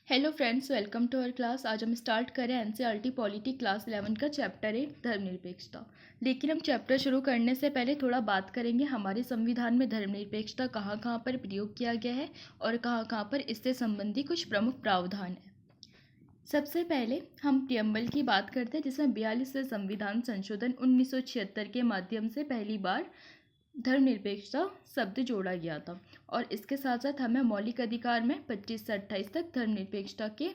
Hello friends, welcome to our class. आज हम start करें एनसीईआरटी पॉलिटी क्लास 11 का चैप्टर 1 धर्मनिरपेक्षता। लेकिन हम चैप्टर शुरू करने से पहले थोड़ा बात करेंगे हमारे संविधान में धर्मनिरपेक्षता कहाँ कहाँ पर प्रयोग किया गया है और कहाँ कहाँ पर इससे संबंधी कुछ प्रमुख प्रावधान है। सबसे पहले हम प्रियम्बल की बात करते हैं, जिसमें 42वें संविधान संशोधन 1976 के माध्यम से पहली बार धर्मनिरपेक्षता शब्द जोड़ा गया था। और इसके साथ साथ हमें मौलिक अधिकार में 25 से 28 तक धर्मनिरपेक्षता के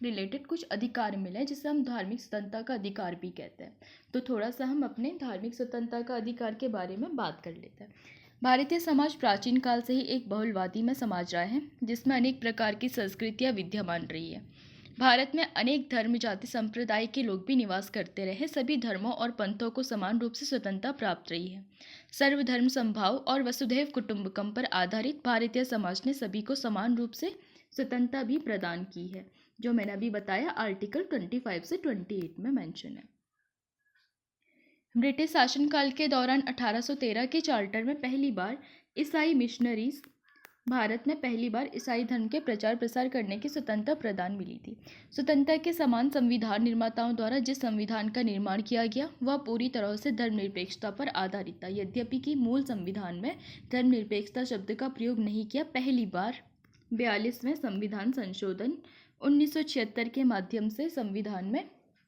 रिलेटेड कुछ अधिकार मिले, जिसे हम धार्मिक स्वतंत्रता का अधिकार भी कहते हैं। तो थोड़ा सा हम अपने धार्मिक स्वतंत्रता का अधिकार के बारे में बात कर लेते हैं। भारतीय समाज प्राचीन काल से ही एक बहुलवादी में समाज रहा है, जिसमें अनेक प्रकार की संस्कृतियाँ विद्यमान रही है। भारत में अनेक धर्म, जाति, संप्रदाय के लोग भी निवास करते रहे। सभी धर्मों और पंथों को समान रूप से स्वतंत्रता प्राप्त रही है। सर्वधर्म समभाव और वसुधैव कुटुंबकम पर आधारित भारतीय समाज ने सभी को समान रूप से स्वतंत्रता भी प्रदान की है, जो मैंने अभी बताया आर्टिकल 25 से 28 में मेंशन है। ब्रिटिश शासनकाल के दौरान 1813 के चार्टर में पहली बार ईसाई मिशनरीज भारत में पहली बार ईसाई धर्म के प्रचार प्रसार करने की स्वतंत्रता प्रदान मिली थी। स्वतंत्रता के समान संविधान निर्माताओं द्वारा जिस संविधान का निर्माण किया गया वह पूरी तरह से धर्मनिरपेक्षता पर आधारित था। यद्यपि कि मूल संविधान में धर्मनिरपेक्षता शब्द का प्रयोग नहीं किया, पहली बार 42वें संविधान संशोधन 1976 के माध्यम से संविधान में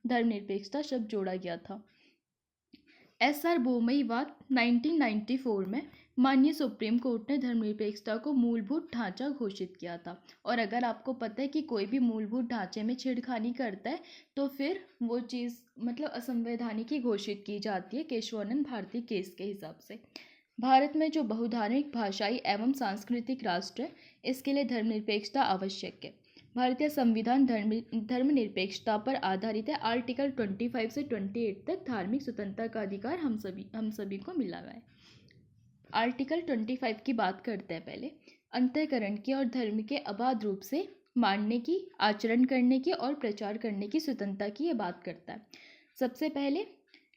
धर्मनिरपेक्षता शब्द जोड़ा गया था। एस.आर. बोमईवाद 1994 में माननीय सुप्रीम कोर्ट ने धर्मनिरपेक्षता को मूलभूत ढांचा घोषित किया था। और अगर आपको पता है कि कोई भी मूलभूत ढांचे में छेड़खानी करता है तो फिर वो चीज़ असंवैधानिक ही घोषित की जाती है, केशवानंद भारती केस के हिसाब से। भारत में जो बहुधार्मिक, भाषाई एवं सांस्कृतिक राष्ट्र है, इसके लिए धर्मनिरपेक्षता आवश्यक है। भारतीय संविधान धर्मनिरपेक्षता पर आधारित है। आर्टिकल 25 से 28 तक धार्मिक स्वतंत्रता का अधिकार हम सभी को मिला हुआ है। आर्टिकल 25 की बात करते हैं पहले। अंतःकरण की और धर्म के अबाध रूप से मानने की, आचरण करने की और प्रचार करने की स्वतंत्रता की ये बात करता है। सबसे पहले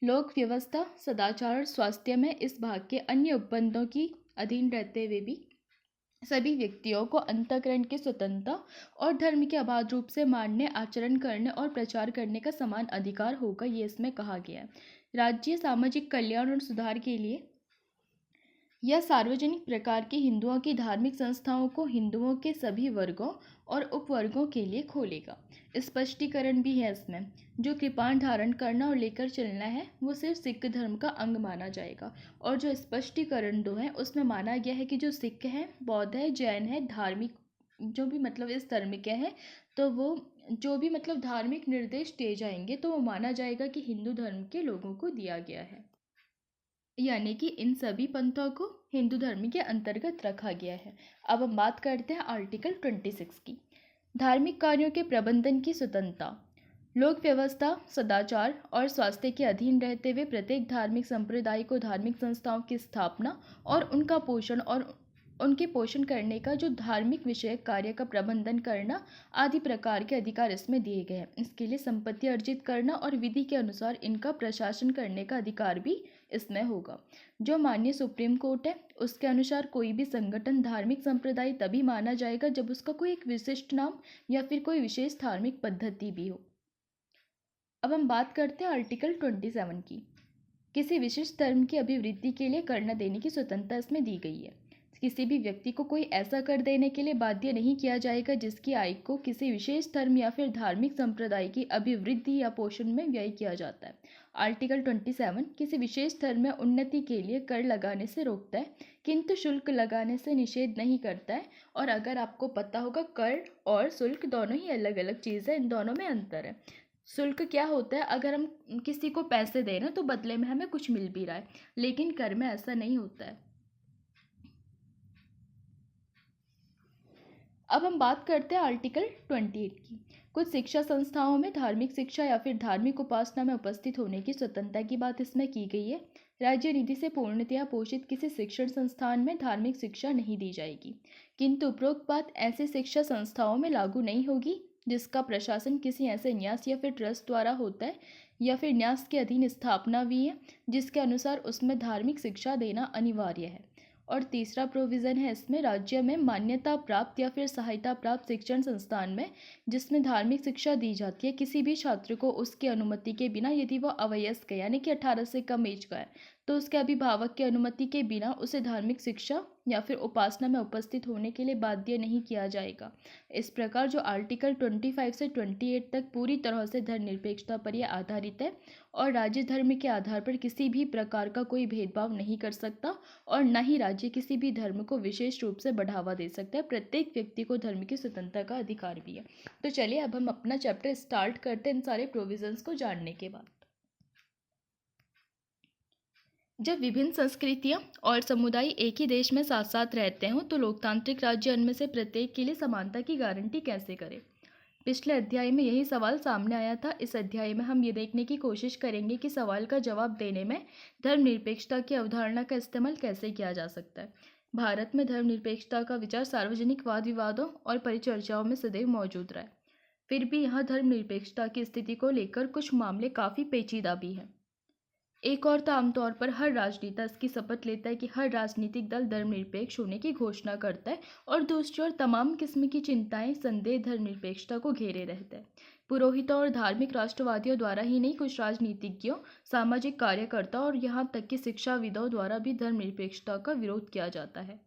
लोक व्यवस्था, सदाचार और स्वास्थ्य में इस भाग के अन्य उपबंधों की अधीन रहते हुए भी सभी व्यक्तियों को अंतःकरण की स्वतंत्रता और धर्म के अबाध रूप से मानने, आचरण करने और प्रचार करने का समान अधिकार होगा, ये इसमें कहा गया है। राज्य सामाजिक कल्याण और सुधार के लिए यह सार्वजनिक प्रकार की हिंदुओं की धार्मिक संस्थाओं को हिंदुओं के सभी वर्गों और उपवर्गों के लिए खोलेगा। स्पष्टीकरण भी है इसमें। जो कृपाण धारण करना और लेकर चलना है वो सिर्फ सिख धर्म का अंग माना जाएगा। और जो स्पष्टीकरण 2 है उसमें माना गया है कि जो सिख हैं, बौद्ध है, जैन है, धार्मिक जो भी इस धर्म के हैं, तो वो जो भी धार्मिक निर्देश दिए जाएंगे तो वो माना जाएगा कि हिंदू धर्म के लोगों को दिया गया है, यानी कि इन सभी पंथों को हिंदू धर्म के अंतर्गत रखा गया है। अब हम बात करते हैं आर्टिकल 26 की। धार्मिक कार्यों के प्रबंधन की स्वतंत्रता। लोक व्यवस्था, सदाचार और स्वास्थ्य के अधीन रहते हुए प्रत्येक धार्मिक संप्रदाय को धार्मिक संस्थाओं की स्थापना और उनका पोषण और उनके पोषण करने का, जो धार्मिक विषयक कार्य का प्रबंधन करना आदि प्रकार के अधिकार इसमें दिए गए हैं। इसके लिए संपत्ति अर्जित करना और विधि के अनुसार इनका प्रशासन करने का अधिकार भी इसमें होगा। जो माननीय सुप्रीम कोर्ट है उसके अनुसार कोई भी संगठन धार्मिक संप्रदाय तभी माना जाएगा जब उसका कोई एक विशिष्ट नाम या फिर कोई विशेष धार्मिक पद्धति भी हो। अब हम बात करते हैं आर्टिकल 27 की। किसी विशिष्ट धर्म की अभिवृद्धि के लिए कर न देने की स्वतंत्रता इसमें दी गई है। किसी भी व्यक्ति को कोई ऐसा कर देने के लिए बाध्य नहीं किया जाएगा जिसकी आय को किसी विशेष धर्म या फिर धार्मिक संप्रदाय की अभिवृद्धि या पोषण में व्यय किया जाता है। आर्टिकल 27 किसी विशेष धर्म में उन्नति के लिए कर लगाने से रोकता है, किंतु शुल्क लगाने से निषेध नहीं करता है। और अगर आपको पता होगा, कर और शुल्क दोनों ही अलग अलग चीज़ है, इन दोनों में अंतर है। शुल्क क्या होता है? अगर हम किसी को पैसे दे रहे हैं तो बदले में हमें कुछ मिल भी रहा है, लेकिन कर में ऐसा नहीं होता है। अब हम बात करते हैं आर्टिकल 28 की। कुछ शिक्षा संस्थाओं में धार्मिक शिक्षा या फिर धार्मिक उपासना में उपस्थित होने की स्वतंत्रता की बात इसमें की गई है। राज्य निधि से पूर्णतया पोषित किसी शिक्षण संस्थान में धार्मिक शिक्षा नहीं दी जाएगी, किंतु उपरोक्त बात ऐसी शिक्षा संस्थाओं में लागू नहीं होगी जिसका प्रशासन किसी ऐसे न्यास या फिर ट्रस्ट द्वारा होता है या फिर न्यास के अधीन स्थापना हुई है जिसके अनुसार उसमें धार्मिक शिक्षा देना अनिवार्य है। और तीसरा प्रोविज़न है इसमें, राज्य में मान्यता प्राप्त या फिर सहायता प्राप्त शिक्षण संस्थान में जिसमें धार्मिक शिक्षा दी जाती है, किसी भी छात्र को उसकी अनुमति के बिना, यदि वह अवयस्क है यानी कि 18 से कम एज का है, तो उसके अभिभावक की अनुमति के बिना उसे धार्मिक शिक्षा या फिर उपासना में उपस्थित होने के लिए बाध्य नहीं किया जाएगा। इस प्रकार जो आर्टिकल 25 से 28 तक पूरी तरह से धर्मनिरपेक्षता पर यह आधारित है और राज्य धर्म के आधार पर किसी भी प्रकार का कोई भेदभाव नहीं कर सकता और न ही राज्य किसी भी धर्म को विशेष रूप से बढ़ावा दे सकता है। प्रत्येक व्यक्ति को धर्म की स्वतंत्रता का अधिकार भी है। तो चलिए अब हम अपना चैप्टर स्टार्ट करते हैं इन सारे प्रोविजंस को जानने के बाद। जब विभिन्न संस्कृतियां और समुदाय एक ही देश में साथ साथ रहते हों तो लोकतांत्रिक राज्य उनमें से प्रत्येक के लिए समानता की गारंटी कैसे करें। पिछले अध्याय में यही सवाल सामने आया था। इस अध्याय में हम ये देखने की कोशिश करेंगे कि सवाल का जवाब देने में धर्मनिरपेक्षता की अवधारणा का इस्तेमाल कैसे किया जा सकता है। भारत में धर्मनिरपेक्षता का विचार सार्वजनिक वाद विवादों और परिचर्चाओं में सदैव मौजूद रहा है। फिर भी यहाँ धर्मनिरपेक्षता की स्थिति को लेकर कुछ मामले काफ़ी पेचीदा भी हैं। एक और तो आमतौर पर हर राजनेता इसकी शपथ लेता है कि हर राजनीतिक दल धर्मनिरपेक्ष होने की घोषणा करता है और दूसरी ओर तमाम किस्म की चिंताएं संदेह धर्मनिरपेक्षता को घेरे रहते हैं। पुरोहितों और धार्मिक राष्ट्रवादियों द्वारा ही नहीं, कुछ राजनीतिज्ञों, सामाजिक कार्यकर्ताओं और यहाँ तक कि शिक्षाविदों द्वारा भी धर्मनिरपेक्षता का विरोध किया जाता है।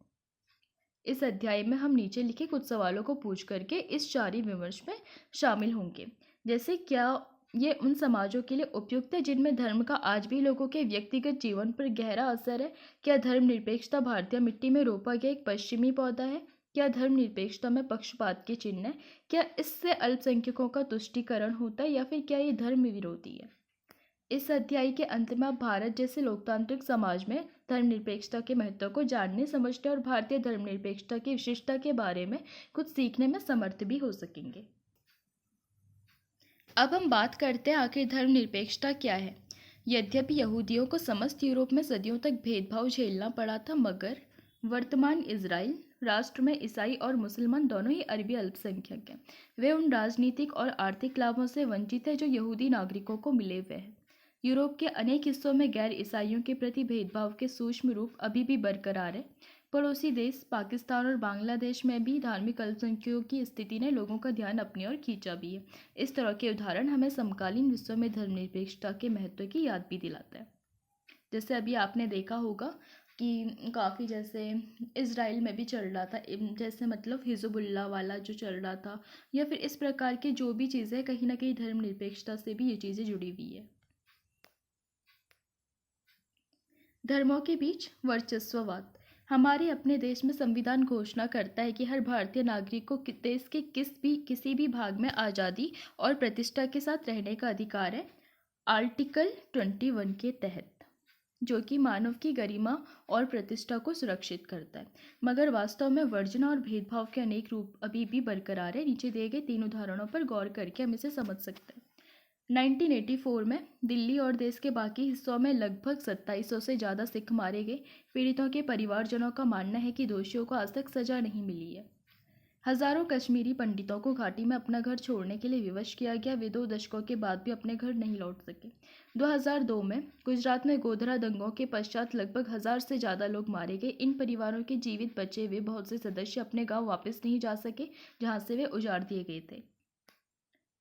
इस अध्याय में हम नीचे लिखे कुछ सवालों को पूछ करके इस जारी विमर्श में शामिल होंगे। जैसे, क्या ये उन समाजों के लिए उपयुक्त है जिनमें धर्म का आज भी लोगों के व्यक्तिगत जीवन पर गहरा असर है? क्या धर्मनिरपेक्षता भारतीय मिट्टी में रोपा गया एक पश्चिमी पौधा है? क्या धर्मनिरपेक्षता में पक्षपात के चिन्ह है? क्या इससे अल्पसंख्यकों का तुष्टीकरण होता है या फिर क्या ये धर्म विरोधी है? इस अध्याय के अंत में आप भारत जैसे लोकतांत्रिक समाज में धर्मनिरपेक्षता के महत्व को जानने, समझने और भारतीय धर्मनिरपेक्षता की विशिष्टता के बारे में कुछ सीखने में समर्थ भी हो सकेंगे। अब हम बात करते हैं आखिर धर्मनिरपेक्षता क्या है। यद्यपि यहूदियों को समस्त यूरोप में सदियों तक भेदभाव झेलना पड़ा था, मगर वर्तमान इजराइल राष्ट्र में ईसाई और मुसलमान दोनों ही अरबी अल्पसंख्यक हैं। वे उन राजनीतिक और आर्थिक लाभों से वंचित हैं जो यहूदी नागरिकों को मिले हुए हैं। यूरोप के अनेक हिस्सों में गैर ईसाइयों के प्रति भेदभाव के सूक्ष्म रूप अभी भी बरकरार है। पड़ोसी देश पाकिस्तान और बांग्लादेश में भी धार्मिक अल्पसंख्यकों की स्थिति ने लोगों का ध्यान अपनी ओर खींचा भी है। इस तरह के उदाहरण हमें समकालीन विश्व में धर्मनिरपेक्षता के महत्व की याद भी दिलाता है। जैसे अभी आपने देखा होगा कि काफ़ी जैसे इजराइल में भी चल रहा था, जैसे मतलब हिजबुल्लाह वाला जो चल रहा था, या फिर इस प्रकार की जो भी चीज़ें, कहीं ना कहीं धर्मनिरपेक्षता से भी ये चीज़ें जुड़ी हुई है। धर्मों के बीच वर्चस्ववाद। हमारे अपने देश में संविधान घोषणा करता है कि हर भारतीय नागरिक को देश के किसी भी भाग में आज़ादी और प्रतिष्ठा के साथ रहने का अधिकार है, आर्टिकल 21 के तहत, जो कि मानव की गरिमा और प्रतिष्ठा को सुरक्षित करता है। मगर वास्तव में वर्जना और भेदभाव के अनेक रूप अभी भी बरकरार है। नीचे दिए गए 3 उदाहरणों पर गौर करके हम इसे समझ सकते हैं। 1984 में दिल्ली और देश के बाकी हिस्सों में लगभग 2700 से ज़्यादा सिख मारे गए। पीड़ितों के परिवारजनों का मानना है कि दोषियों को आज तक सजा नहीं मिली है। हजारों कश्मीरी पंडितों को घाटी में अपना घर छोड़ने के लिए विवश किया गया। वे 2 दशकों के बाद भी अपने घर नहीं लौट सके। 2002 में गुजरात में गोधरा दंगों के पश्चात लगभग 1000 से ज़्यादा लोग मारे गए। इन परिवारों के जीवित बचे हुए बहुत से सदस्य अपने गाँव वापस नहीं जा सके जहाँ से वे उजाड़ दिए गए थे।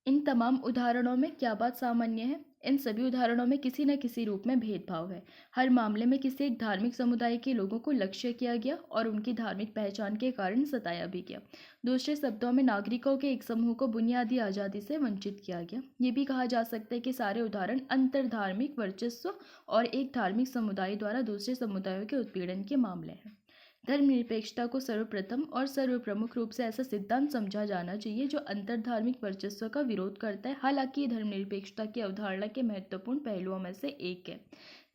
इन तमाम उदाहरणों में क्या बात सामान्य है? इन सभी उदाहरणों में किसी न किसी रूप में भेदभाव है। हर मामले में किसी एक धार्मिक समुदाय के लोगों को लक्ष्य किया गया और उनकी धार्मिक पहचान के कारण सताया भी गया। दूसरे शब्दों में नागरिकों के एक समूह को बुनियादी आज़ादी से वंचित किया गया। ये भी कहा जा सकता है कि सारे उदाहरण अंतर्धार्मिक वर्चस्व और एक धार्मिक समुदाय द्वारा दूसरे समुदायों के उत्पीड़न के मामले हैं। धर्मनिरपेक्षता को सर्वप्रथम और सर्वप्रमुख रूप से ऐसा सिद्धांत समझा जाना चाहिए जो अंतर्धार्मिक वर्चस्व का विरोध करता है। हालांकि ये धर्मनिरपेक्षता की अवधारणा के महत्वपूर्ण पहलुओं में से एक है।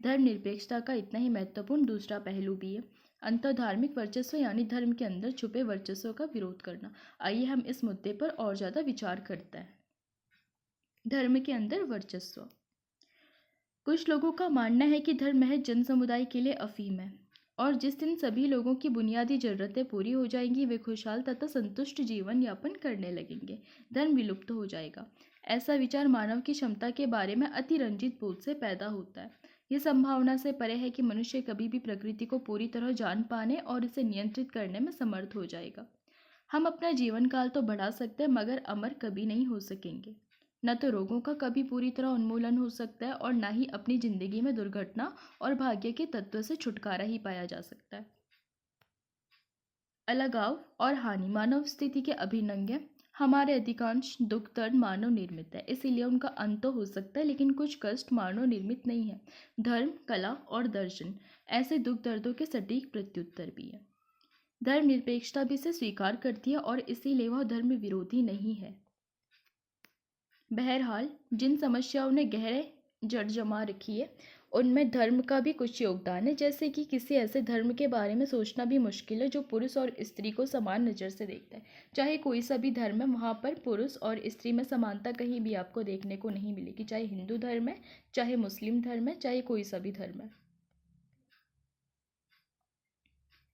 धर्मनिरपेक्षता का इतना ही महत्वपूर्ण दूसरा पहलू भी है, अंतर्धार्मिक वर्चस्व यानी धर्म के अंदर छुपे वर्चस्व का विरोध करना। आइए हम इस मुद्दे पर और ज़्यादा विचार करते हैं। धर्म के अंदर वर्चस्व। कुछ लोगों का मानना है कि धर्म महज जन समुदाय के लिए अफीम है और जिस दिन सभी लोगों की बुनियादी जरूरतें पूरी हो जाएंगी वे खुशहाल तथा संतुष्ट जीवन यापन करने लगेंगे, धर्म विलुप्त हो जाएगा। ऐसा विचार मानव की क्षमता के बारे में अतिरंजित बोध से पैदा होता है। यह संभावना से परे है कि मनुष्य कभी भी प्रकृति को पूरी तरह जान पाने और इसे नियंत्रित करने में समर्थ हो जाएगा। हम अपना जीवन काल तो बढ़ा सकते हैं मगर अमर कभी नहीं हो सकेंगे। न तो रोगों का कभी पूरी तरह उन्मूलन हो सकता है और न ही अपनी जिंदगी में दुर्घटना और भाग्य के तत्व से छुटकारा ही पाया जा सकता है। अलगाव और हानि मानव स्थिति के अभिन्न हैं। हमारे अधिकांश दुख दर्द मानव निर्मित है, इसीलिए उनका अंत तो हो सकता है, लेकिन कुछ कष्ट मानव निर्मित नहीं है। धर्म, कला और दर्शन ऐसे दुख दर्दों के सटीक प्रत्युत्तर भी है। धर्म निरपेक्षता भी इसे स्वीकार करती है और इसीलिए वह धर्म विरोधी नहीं है। बहरहाल, जिन समस्याओं ने गहरे जड़ जमा रखी है उनमें धर्म का भी कुछ योगदान है। जैसे कि किसी ऐसे धर्म के बारे में सोचना भी मुश्किल है जो पुरुष और स्त्री को समान नज़र से देखता है। चाहे कोई सा भी धर्म है, वहाँ पर पुरुष और स्त्री में समानता कहीं भी आपको देखने को नहीं मिलेगी। चाहे हिंदू धर्म है, चाहे मुस्लिम धर्म है, चाहे कोई सा भी धर्म है।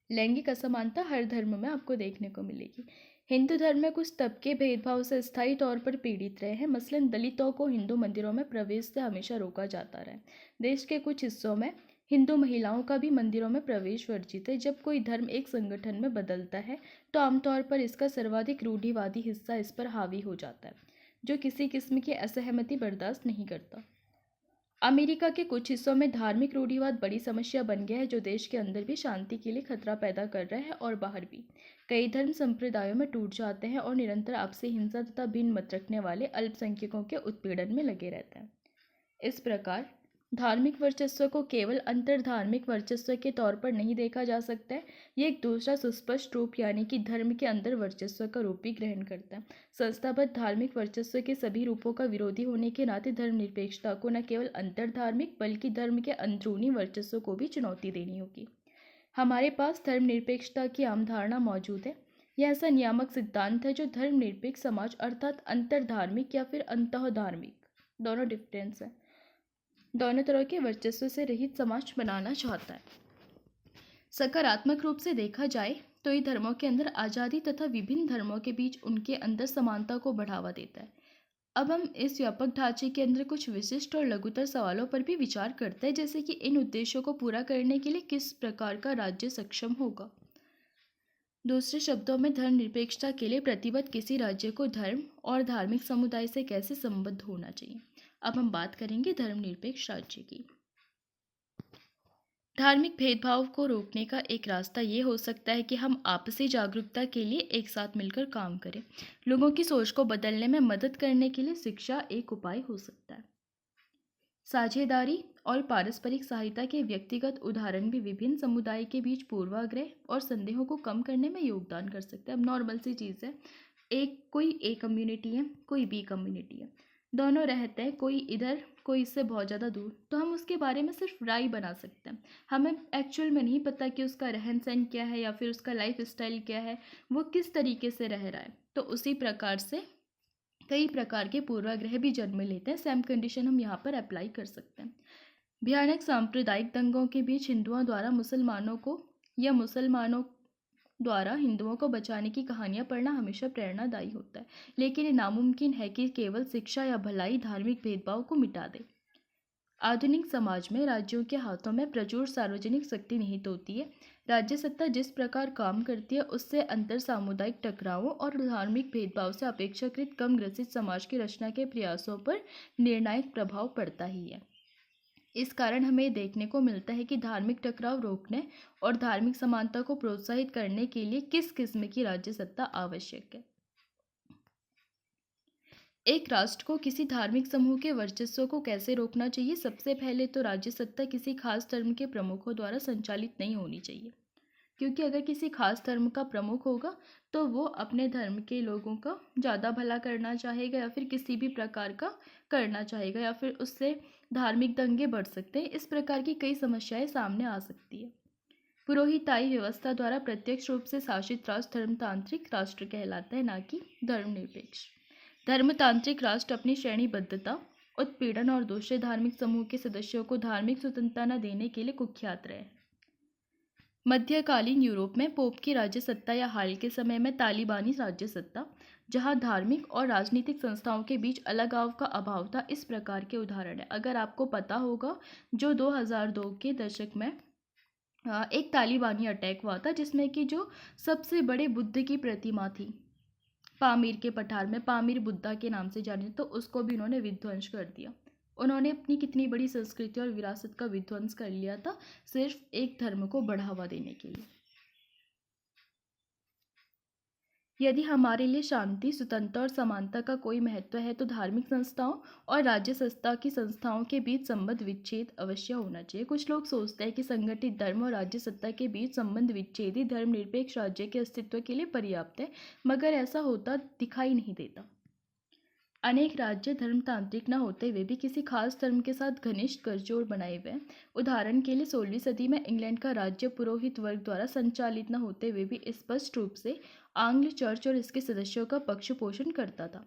लैंगिक असमानता हर धर्म में आपको देखने को मिलेगी। हिंदू धर्म में कुछ तबके भेदभाव से स्थायी तौर पर पीड़ित रहे हैं। मसलन दलितों को हिंदू मंदिरों में प्रवेश से हमेशा रोका जाता रहा है। देश के कुछ हिस्सों में हिंदू महिलाओं का भी मंदिरों में प्रवेश वर्जित है। जब कोई धर्म एक संगठन में बदलता है तो आमतौर पर इसका सर्वाधिक रूढ़िवादी हिस्सा इस पर हावी हो जाता है, जो किसी किस्म की असहमति बर्दाश्त नहीं करता। अमेरिका के कुछ हिस्सों में धार्मिक रूढ़िवाद बड़ी समस्या बन गया है, जो देश के अंदर भी शांति के लिए खतरा पैदा कर रहा है और बाहर भी। कई धर्म संप्रदायों में टूट जाते हैं और निरंतर आपसी हिंसा तथा भिन्न मत रखने वाले अल्पसंख्यकों के उत्पीड़न में लगे रहते हैं। इस प्रकार धार्मिक वर्चस्व को केवल अंतर्धार्मिक वर्चस्व के तौर पर नहीं देखा जा सकता है। ये एक दूसरा सुस्पष्ट रूप यानी कि धर्म के अंदर वर्चस्व का रूप भी ग्रहण करता है। संस्थाबद्ध धार्मिक वर्चस्व के सभी रूपों का विरोधी होने के नाते धर्मनिरपेक्षता को न केवल अंतर्धार्मिक बल्कि धर्म के अंदरूनी वर्चस्व को भी चुनौती देनी होगी। हमारे पास धर्मनिरपेक्षता की आम धारणा मौजूद है। यह ऐसा नियामक सिद्धांत है जो धर्मनिरपेक्ष समाज अर्थात अंतर्धार्मिक या फिर अंतःधार्मिक, दोनों डिफरेंस है, दोनों तरह के वर्चस्व से रहित समाज बनाना चाहता है। सकारात्मक रूप से देखा जाए तो ये धर्मों के अंदर आज़ादी तथा विभिन्न धर्मों के बीच उनके अंदर समानता को बढ़ावा देता है। अब हम इस व्यापक ढांचे के अंदर कुछ विशिष्ट और लघुतर सवालों पर भी विचार करते हैं, जैसे कि इन उद्देश्यों को पूरा करने के लिए किस प्रकार का राज्य सक्षम होगा। दूसरे शब्दों में, धर्मनिरपेक्षता के लिए प्रतिबद्ध किसी राज्य को धर्म और धार्मिक समुदाय से कैसे संबद्ध होना चाहिए। अब हम बात करेंगे धर्मनिरपेक्ष राज्य की। धार्मिक भेदभाव को रोकने का एक रास्ता ये हो सकता है कि हम आपसी जागरूकता के लिए एक साथ मिलकर काम करें। लोगों की सोच को बदलने में मदद करने के लिए शिक्षा एक उपाय हो सकता है। साझेदारी और पारस्परिक सहायता के व्यक्तिगत उदाहरण भी विभिन्न समुदाय के बीच पूर्वाग्रह और संदेहों को कम करने में योगदान कर सकते हैं। अब नॉर्मल सी चीज़ है, कोई ए कम्युनिटी है, कोई बी कम्युनिटी है, दोनों रहते हैं, कोई इधर कोई इससे बहुत ज़्यादा दूर, तो हम उसके बारे में सिर्फ राय बना सकते हैं। हमें एक्चुअल में नहीं पता कि उसका रहन सहन क्या है या फिर उसका लाइफ स्टाइल क्या है, वो किस तरीके से रह रहा है। तो उसी प्रकार से कई प्रकार के पूर्वाग्रह भी जन्म लेते हैं। सेम कंडीशन हम यहाँ पर अप्लाई कर सकते हैं। भयानक सांप्रदायिक दंगों के बीच हिंदुओं द्वारा मुसलमानों को या मुसलमानों द्वारा हिंदुओं को बचाने की कहानियां पढ़ना हमेशा प्रेरणादायी होता है, लेकिन ये नामुमकिन है कि केवल शिक्षा या भलाई धार्मिक भेदभाव को मिटा दे। आधुनिक समाज में राज्यों के हाथों में प्रचुर सार्वजनिक शक्ति निहित होती है। राज्य सत्ता जिस प्रकार काम करती है उससे अंतर सामुदायिक टकरावों और धार्मिक भेदभाव से अपेक्षाकृत कम ग्रसित समाज की रचना के प्रयासों पर निर्णायक प्रभाव पड़ता ही है। इस कारण हमें देखने को मिलता है कि धार्मिक टकराव रोकने और धार्मिक समानता को प्रोत्साहित करने के लिए किस किस्म की राज्य सत्ता आवश्यक है। एक राष्ट्र को किसी धार्मिक समूह के वर्चस्व को कैसे रोकना चाहिए। सबसे पहले तो राज्य सत्ता किसी खास धर्म के प्रमुखों द्वारा संचालित नहीं होनी चाहिए, क्योंकि अगर किसी खास धर्म का प्रमुख होगा तो वो अपने धर्म के लोगों का ज़्यादा भला करना चाहेगा या फिर किसी भी प्रकार का करना चाहेगा, या फिर उससे धार्मिक दंगे बढ़ सकते हैं। इस प्रकार की कई समस्याएं सामने आ सकती है। पुरोहिताई व्यवस्था द्वारा प्रत्यक्ष रूप से शासित राष्ट्र धर्मतांत्रिक राष्ट्र कहलाता है, ना कि धर्मनिरपेक्ष। धर्मतांत्रिक राष्ट्र अपनी श्रेणीबद्धता, उत्पीड़न और दूसरे धार्मिक समूह के सदस्यों को धार्मिक स्वतंत्रता न देने के लिए कुख्यात रहे। मध्यकालीन यूरोप में पोप की राज्य सत्ता या हाल के समय में तालिबानी राज्य सत्ता जहां धार्मिक और राजनीतिक संस्थाओं के बीच अलगाव का अभाव था। इस प्रकार के उदाहरण है, अगर आपको पता होगा, जो 2002 के दशक में एक तालिबानी अटैक हुआ था, जिसमें कि जो सबसे बड़े बुद्ध की प्रतिमा थी पामीर के पठार में, पामीर बुद्धा के नाम से जानी, तो उसको भी उन्होंने विध्वंस कर दिया। उन्होंने अपनी कितनी बड़ी संस्कृति और विरासत का विध्वंस कर लिया था, सिर्फ एक धर्म को बढ़ावा देने के लिए। यदि हमारे लिए शांति, स्वतंत्रता और समानता का कोई महत्व है, तो धार्मिक संस्थाओं और राज्य सत्ता की संस्थाओं के बीच संबंध विच्छेद अवश्य होना चाहिए। कुछ लोग सोचते हैं कि संगठित धर्म और राज्य सत्ता के बीच संबंध विच्छेद ही धर्मनिरपेक्ष राज्य के अस्तित्व के लिए पर्याप्त है, मगर ऐसा होता दिखाई नहीं देता। अनेक राज्य धर्मतांत्रिक न होते हुए भी किसी खास धर्म के साथ घनिष्ठ गठजोड़ बनाए हुए हैं। उदाहरण के लिए 16वीं सदी में इंग्लैंड का राज्य पुरोहित वर्ग द्वारा संचालित न होते हुए भी स्पष्ट रूप से आंग्ल चर्च और इसके सदस्यों का पक्ष पोषण करता था।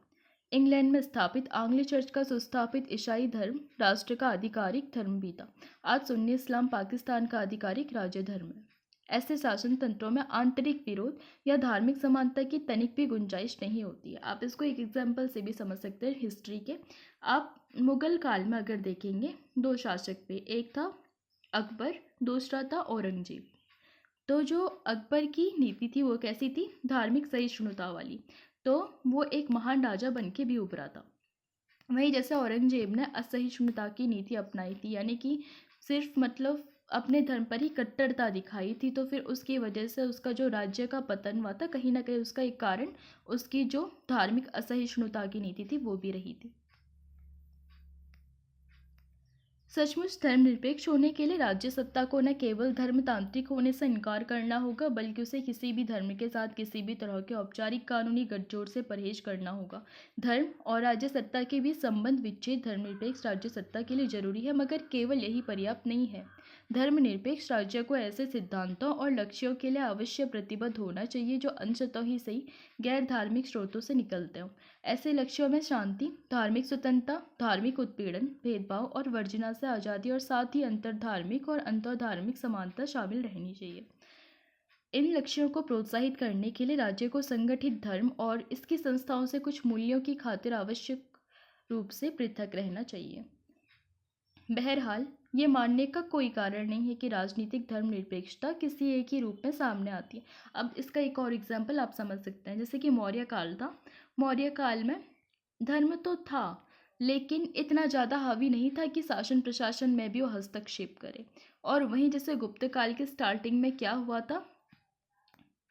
इंग्लैंड में स्थापित आंग्ल चर्च का सुस्थापित ईसाई धर्म राष्ट्र का आधिकारिक धर्म भी था। आज सुन्नी इस्लाम पाकिस्तान का आधिकारिक राज्य धर्म है। ऐसे शासन तंत्रों में आंतरिक विरोध या धार्मिक समानता की तनिक भी गुंजाइश नहीं होती है। आप इसको एक एग्जाम्पल से भी समझ सकते हैं हिस्ट्री के। आप मुगल काल में अगर देखेंगे, दो शासक थे, एक था अकबर, दूसरा था औरंगजेब। तो जो अकबर की नीति थी वो कैसी थी? धार्मिक सहिष्णुता वाली। तो वो एक महान राजा बन के भी उभरा था। वहीं जैसे औरंगजेब ने असहिष्णुता की नीति अपनाई थी, यानी कि सिर्फ मतलब अपने धर्म पर ही कट्टरता दिखाई थी, तो फिर उसकी वजह से उसका जो राज्य का पतन हुआ था, कहीं ना कहीं उसका एक कारण उसकी जो धार्मिक असहिष्णुता की नीति थी वो भी रही थी। सचमुच धर्मनिरपेक्ष होने के लिए राज्य सत्ता को न केवल धर्मतांत्रिक होने से इनकार करना होगा, बल्कि उसे किसी भी धर्म के साथ किसी भी तरह के औपचारिक कानूनी गठजोड़ से परहेज करना होगा। धर्म और राज्य सत्ता के बीच संबंध विच्छेद धर्मनिरपेक्ष राज्य सत्ता के लिए जरूरी है, मगर केवल यही पर्याप्त नहीं है। धर्मनिरपेक्ष राज्य को ऐसे सिद्धांतों और लक्ष्यों के लिए अवश्य प्रतिबद्ध होना चाहिए जो अंशतः ही सही गैर धार्मिक स्रोतों से निकलते हों। ऐसे लक्ष्यों में शांति, धार्मिक स्वतंत्रता, धार्मिक उत्पीड़न, भेदभाव और वर्जना से आज़ादी और साथ ही अंतर्धार्मिक और अंतर्धार्मिक समानता शामिल रहनी चाहिए। इन लक्ष्यों को प्रोत्साहित करने के लिए राज्य को संगठित धर्म और इसकी संस्थाओं से कुछ मूल्यों की खातिर आवश्यक रूप से पृथक रहना चाहिए। बहरहाल, ये मानने का कोई कारण नहीं है कि राजनीतिक धर्मनिरपेक्षता किसी एक ही रूप में सामने आती है। अब इसका एक और एग्जाम्पल आप समझ सकते हैं, जैसे कि मौर्य काल था। मौर्य काल में धर्म तो था, लेकिन इतना ज़्यादा हावी नहीं था कि शासन प्रशासन में भी वो हस्तक्षेप करे। और वहीं जैसे गुप्त काल के स्टार्टिंग में क्या हुआ था,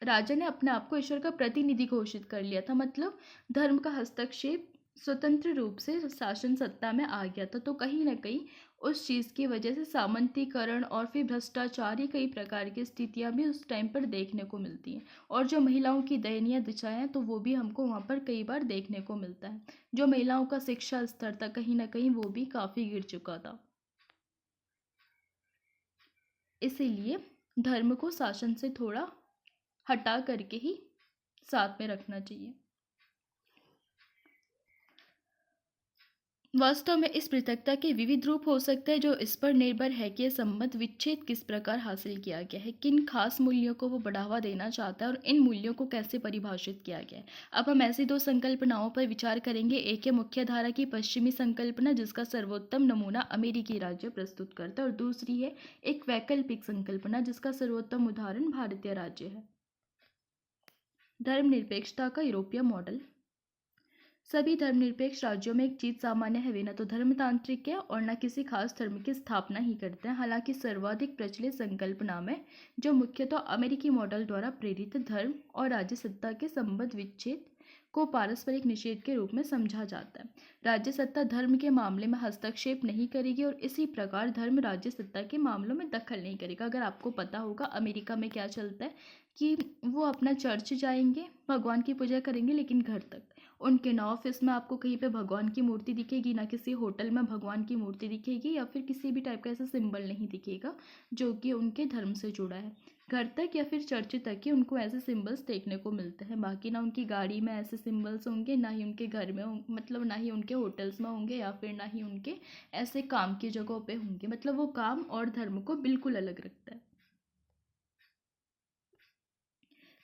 राजा ने अपने आप को ईश्वर का प्रतिनिधि घोषित कर लिया था, मतलब धर्म का हस्तक्षेप स्वतंत्र रूप से शासन सत्ता में आ गया था। तो कहीं ना कहीं उस चीज़ की वजह से सामंतीकरण और फिर भ्रष्टाचार, कई प्रकार की स्थितियां भी उस टाइम पर देखने को मिलती हैं। और जो महिलाओं की दयनीय दिशाएं हैं, तो वो भी हमको वहाँ पर कई बार देखने को मिलता है। जो महिलाओं का शिक्षा स्तर था, कहीं ना कहीं वो भी काफ़ी गिर चुका था। इसीलिए धर्म को शासन से थोड़ा हटा करके ही साथ में रखना चाहिए। वास्तव में इस पृथकता के विविध रूप हो सकते हैं, जो इस पर निर्भर है कि यह संबंध विच्छेद किस प्रकार हासिल किया गया है, किन खास मूल्यों को वो बढ़ावा देना चाहता है और इन मूल्यों को कैसे परिभाषित किया गया है। अब हम ऐसी दो संकल्पनाओं पर विचार करेंगे। एक है मुख्य धारा की पश्चिमी संकल्पना, जिसका सर्वोत्तम नमूना अमेरिकी राज्य प्रस्तुत करता है, और दूसरी है एक वैकल्पिक संकल्पना, जिसका सर्वोत्तम उदाहरण भारतीय राज्य है। धर्मनिरपेक्षता का यूरोपीय मॉडल। सभी धर्मनिरपेक्ष राज्यों में एक चीज सामान्य है, वे न तो धर्मतांत्रिक है और न किसी खास धर्म की स्थापना ही करते हैं। हालांकि सर्वाधिक प्रचलित संकल्पना में, जो मुख्यतः अमेरिकी मॉडल द्वारा प्रेरित, धर्म और राज्य सत्ता के संबंध विच्छेद को पारस्परिक निषेध के रूप में समझा जाता है। राज्य सत्ता धर्म के मामले में हस्तक्षेप नहीं करेगी और इसी प्रकार धर्म राज्य सत्ता के मामलों में दखल नहीं करेगा। अगर आपको पता होगा अमेरिका में क्या चलता है कि वो अपना चर्च जाएंगे, भगवान की पूजा करेंगे, लेकिन घर तक। उनके ना ऑफिस में आपको कहीं पे भगवान की मूर्ति दिखेगी, ना किसी होटल में भगवान की मूर्ति दिखेगी, या फिर किसी भी टाइप का ऐसा सिंबल नहीं दिखेगा जो कि उनके धर्म से जुड़ा है। घर तक या फिर चर्च तक ही उनको ऐसे सिंबल्स देखने को मिलते हैं। बाकी ना उनकी गाड़ी में ऐसे सिंबल्स होंगे, ना ही उनके घर में मतलब ना ही उनके होटल्स में होंगे, या फिर ना ही उनके ऐसे काम की जगहों पे होंगे। मतलब वो काम और धर्म को बिल्कुल अलग रखता है।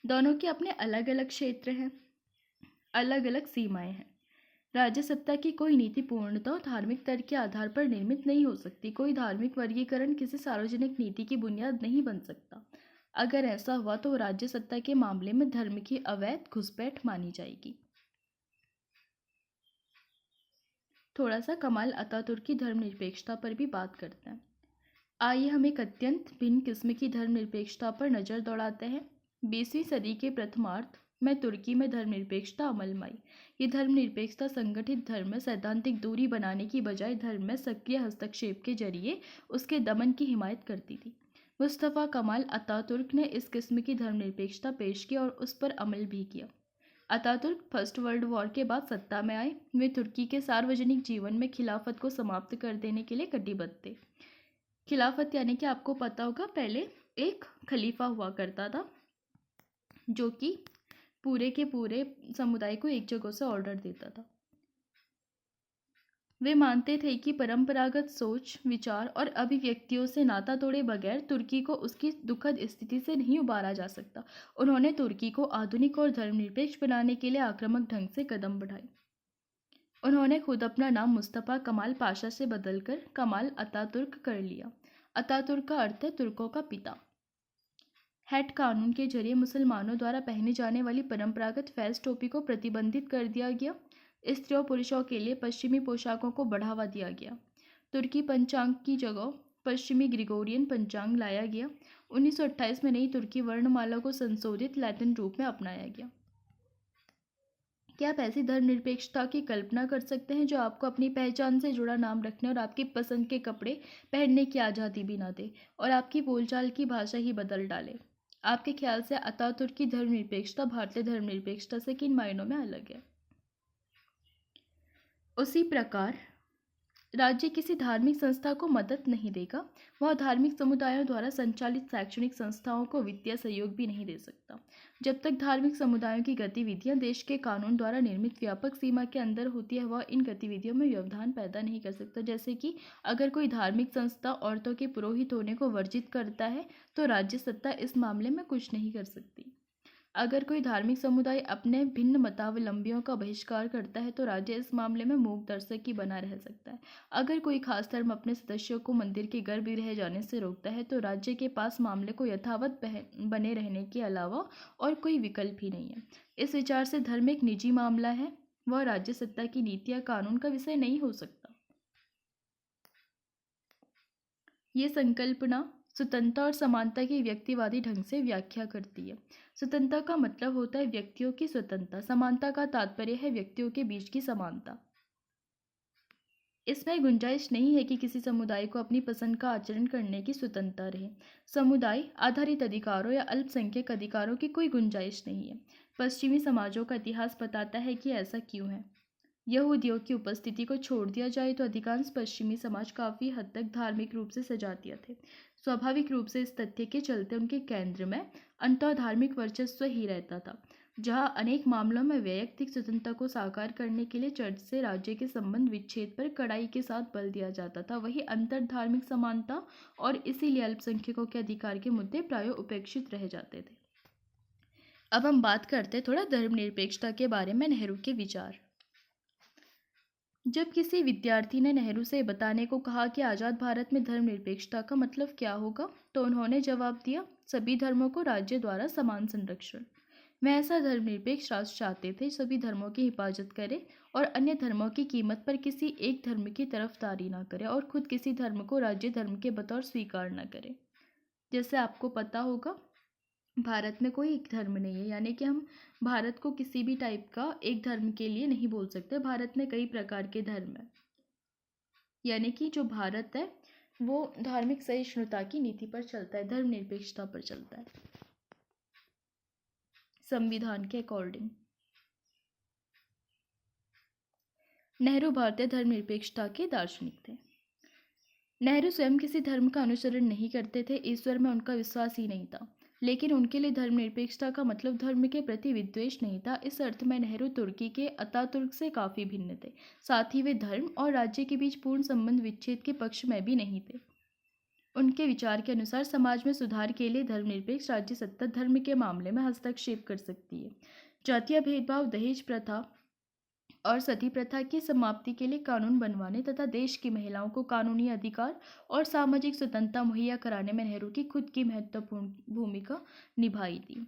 दोनों के अपने अलग अलग क्षेत्र हैं। अलग अलग सीमाएं हैं। राज्य सत्ता की कोई नीति पूर्णतः धार्मिक तर्क के आधार पर निर्मित नहीं हो सकती। कोई धार्मिक वर्गीकरण किसी सार्वजनिक नीति की बुनियाद नहीं बन सकता। अगर ऐसा हुआ तो राज्य सत्ता के मामले में धर्म की अवैध घुसपैठ मानी जाएगी। थोड़ा सा कमाल अतातुर्क की धर्मनिरपेक्षता पर भी बात करते हैं। आइए हम एक अत्यंत भिन्न किस्म की धर्मनिरपेक्षता पर नज़र दौड़ाते हैं। 20वीं सदी के प्रथमार्ध में तुर्की में धर्मनिरपेक्षता अमल में आई। ये धर्मनिरपेक्षता संगठित धर्म में सैद्धांतिक दूरी बनाने की बजाय धर्म में सक्रिय हस्तक्षेप के जरिए उसके दमन की हिमायत करती थी। मुस्तफ़ा कमाल अतातुर्क ने इस किस्म की धर्मनिरपेक्षता पेश की और उस पर अमल भी किया। अतातुर्क फर्स्ट वर्ल्ड वॉर के बाद सत्ता में आए। वे तुर्की के सार्वजनिक जीवन में खिलाफत को समाप्त कर देने के लिए कटिबद्ध थे। खिलाफत यानी कि आपको पता होगा पहले एक खलीफा हुआ करता था जो कि पूरे के पूरे समुदाय को एक जगह से ऑर्डर देता था। वे मानते थे कि परंपरागत सोच, विचार और अभिव्यक्तियों से नाता तोड़े बगैर तुर्की को उसकी दुखद स्थिति से नहीं उबारा जा सकता। उन्होंने तुर्की को आधुनिक और धर्मनिरपेक्ष बनाने के लिए आक्रामक ढंग से कदम बढ़ाए। उन्होंने खुद अपना नाम मुस्तफ़ा कमाल पाशा से बदलकर कमाल अतातुर्क कर लिया। अतातुर्क का अर्थ है तुर्कों का पिता। हैट कानून के जरिए मुसलमानों द्वारा पहनी जाने वाली परंपरागत फैज टोपी को प्रतिबंधित कर दिया गया। स्त्रियों पुरुषों के लिए पश्चिमी पोशाकों को बढ़ावा दिया गया। तुर्की पंचांग की जगह पश्चिमी ग्रिगोरियन पंचांग लाया गया। 1928 में नई तुर्की वर्णमाला को संशोधित लैटिन रूप में अपनाया गया। क्या आप ऐसी धर्मनिरपेक्षता की कल्पना कर सकते हैं जो आपको अपनी पहचान से जुड़ा नाम रखने और आपकी पसंद के कपड़े पहनने की आज़ादी भी ना दे और आपकी बोलचाल की भाषा ही बदल डाले? आपके ख्याल से अतातुर्क की धर्मनिरपेक्षता भारतीय धर्मनिरपेक्षता से किन मायनों में अलग है? उसी प्रकार राज्य किसी धार्मिक संस्था को मदद नहीं देगा। वह धार्मिक समुदायों द्वारा संचालित शैक्षणिक संस्थाओं को वित्तीय सहयोग भी नहीं दे सकता। जब तक धार्मिक समुदायों की गतिविधियां देश के कानून द्वारा निर्मित व्यापक सीमा के अंदर होती है वह इन गतिविधियों में व्यवधान पैदा नहीं कर सकता। जैसे कि अगर कोई धार्मिक संस्था औरतों के पुरोहित होने को वर्जित करता है तो राज्य सत्ता इस मामले में कुछ नहीं कर सकती। अगर कोई धार्मिक समुदाय अपने भिन्न मतावलंबियों का बहिष्कार करता है तो राज्य इस मामले में मूक दर्शक ही बना रह सकता है। अगर कोई खास धर्म अपने सदस्यों को मंदिर के गर्भ रह जाने से रोकता है तो राज्य के पास मामले को यथावत बने रहने के अलावा और कोई विकल्प ही नहीं है। इस विचार से धर्म एक निजी मामला है, वह राज्य सत्ता की नीति या कानून का विषय नहीं हो सकता। ये संकल्पना स्वतंत्रता और समानता की व्यक्तिवादी ढंग से व्याख्या करती है। स्वतंत्रता का मतलब होता है व्यक्तियों की स्वतंत्रता। समानता का तात्पर्य है व्यक्तियों के बीच की समानता। इसमें गुंजाइश नहीं है कि किसी समुदाय को अपनी पसंद का आचरण करने की स्वतंत्रता रहे। समुदाय आधारित अधिकारों या अल्पसंख्यक अधिकारों की कोई गुंजाइश नहीं है। पश्चिमी समाजों का इतिहास बताता है कि ऐसा क्यों है। यहूदियों की उपस्थिति को छोड़ दिया जाए तो अधिकांश पश्चिमी समाज काफ़ी हद तक धार्मिक रूप से सजातीय थे। स्वाभाविक रूप से इस तथ्य के चलते उनके केंद्र में अंतः धार्मिक वर्चस्व ही रहता था। जहां अनेक मामलों में वैयक्तिक स्वतंत्रता को साकार करने के लिए चर्च से राज्य के संबंध विच्छेद पर कड़ाई के साथ बल दिया जाता था, वही अंतर धार्मिक समानता और इसीलिए अल्पसंख्यकों के अधिकार के मुद्दे प्रायः उपेक्षित रह जाते थे। अब हम बात करते थोड़ा धर्मनिरपेक्षता के बारे में नेहरू के विचार। जब किसी विद्यार्थी ने नेहरू से बताने को कहा कि आज़ाद भारत में धर्मनिरपेक्षता का मतलब क्या होगा तो उन्होंने जवाब दिया, सभी धर्मों को राज्य द्वारा समान संरक्षण। वे ऐसा धर्मनिरपेक्ष राष्ट्र चाहते थे सभी धर्मों की हिफाजत करे और अन्य धर्मों की कीमत पर किसी एक धर्म की तरफदारी ना करे और खुद किसी धर्म को राज्य धर्म के बतौर स्वीकार न करे। जैसे आपको पता होगा भारत में कोई एक धर्म नहीं है, यानी कि हम भारत को किसी भी टाइप का एक धर्म के लिए नहीं बोल सकते। भारत में कई प्रकार के धर्म हैं, यानी कि जो भारत है वो धार्मिक सहिष्णुता की नीति पर चलता है, धर्मनिरपेक्षता पर चलता है संविधान के अकॉर्डिंग। नेहरू भारतीय धर्मनिरपेक्षता के दार्शनिक थे। नेहरू स्वयं किसी धर्म का अनुसरण नहीं करते थे, ईश्वर में उनका विश्वास ही नहीं था, लेकिन उनके लिए धर्मनिरपेक्षता का मतलब धर्म के प्रति विद्वेष नहीं था। इस अर्थ में नेहरू तुर्की के अतातुर्क से काफ़ी भिन्न थे। साथ ही वे धर्म और राज्य के बीच पूर्ण संबंध विच्छेद के पक्ष में भी नहीं थे। उनके विचार के अनुसार समाज में सुधार के लिए धर्मनिरपेक्ष राज्य सत्ता धर्म के मामले में हस्तक्षेप कर सकती है, जातीय भेदभाव, दहेज प्रथा और सती प्रथा की समाप्ति के लिए कानून बनवाने तथा देश की महिलाओं को कानूनी अधिकार और सामाजिक स्वतंत्रता मुहैया कराने में नेहरू की खुद की महत्वपूर्ण भूमिका निभाई थी।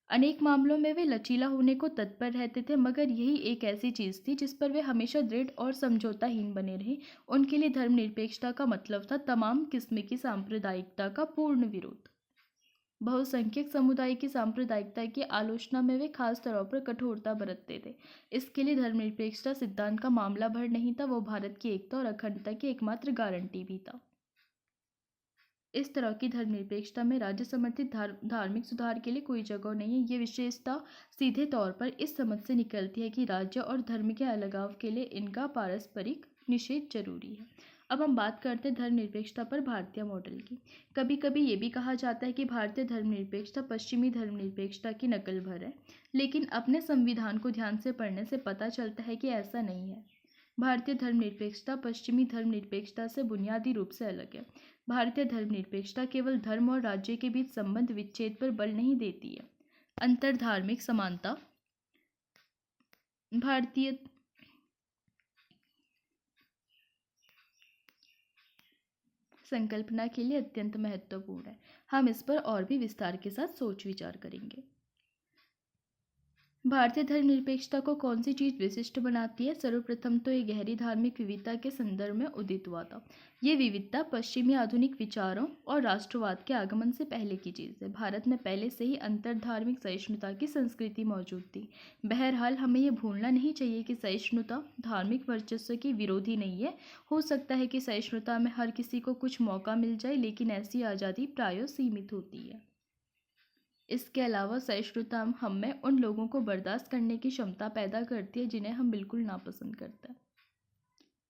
अनेक मामलों में वे लचीला होने को तत्पर रहते थे, मगर यही एक ऐसी चीज थी जिस पर वे हमेशा दृढ़ और समझौताहीन बने रहे। उनके लिए धर्मनिरपेक्षता का मतलब था तमाम किस्म की सांप्रदायिकता का पूर्ण विरोध। बहुसंख्यक समुदाय की सांप्रदायिकता की आलोचना में वे खास तौर पर कठोरता बरतते थे। इसके लिए धर्मनिरपेक्षता सिद्धांत का मामला भर नहीं था, वो भारत की एकता और अखंडता की एकमात्र गारंटी भी था। इस तरह की धर्मनिरपेक्षता में राज्य समर्थित धार्मिक सुधार के लिए कोई जगह नहीं है। ये विशेषता सीधे तौर पर इस समझ से निकलती है कि राज्य और धर्म के अलगाव के लिए इनका पारस्परिक निषेध जरूरी है। अब हम बात करते हैं धर्मनिरपेक्षता पर भारतीय मॉडल की। कभी कभी ये भी कहा जाता है कि भारतीय धर्मनिरपेक्षता पश्चिमी धर्मनिरपेक्षता की नकल भर है, लेकिन अपने संविधान को ध्यान से पढ़ने से पता चलता है कि ऐसा नहीं है। भारतीय धर्मनिरपेक्षता पश्चिमी धर्मनिरपेक्षता से बुनियादी रूप से अलग है। भारतीय धर्मनिरपेक्षता केवल धर्म और राज्य के बीच संबंध विच्छेद पर बल नहीं देती है। अंतर्धार्मिक समानता भारतीय संकल्पना के लिए अत्यंत महत्वपूर्ण है। हम इस पर और भी विस्तार के साथ सोच विचार करेंगे। भारतीय धर्मनिरपेक्षता को कौन सी चीज विशिष्ट बनाती है? सर्वप्रथम तो ये गहरी धार्मिक विविधता के संदर्भ में उदित हुआ था। ये विविधता पश्चिमी आधुनिक विचारों और राष्ट्रवाद के आगमन से पहले की चीज है। भारत में पहले से ही अंतर्धार्मिक सहिष्णुता की संस्कृति मौजूद थी। बहरहाल हमें यह भूलना नहीं चाहिए कि सहिष्णुता धार्मिक वर्चस्व की विरोधी नहीं है। हो सकता है कि सहिष्णुता में हर किसी को कुछ मौका मिल जाए, लेकिन ऐसी आज़ादी प्रायः सीमित होती है। इसके अलावा सहिष्णुता हम में उन लोगों को बर्दाश्त करने की क्षमता पैदा करती है जिन्हें हम बिल्कुल नापसंद करते हैं।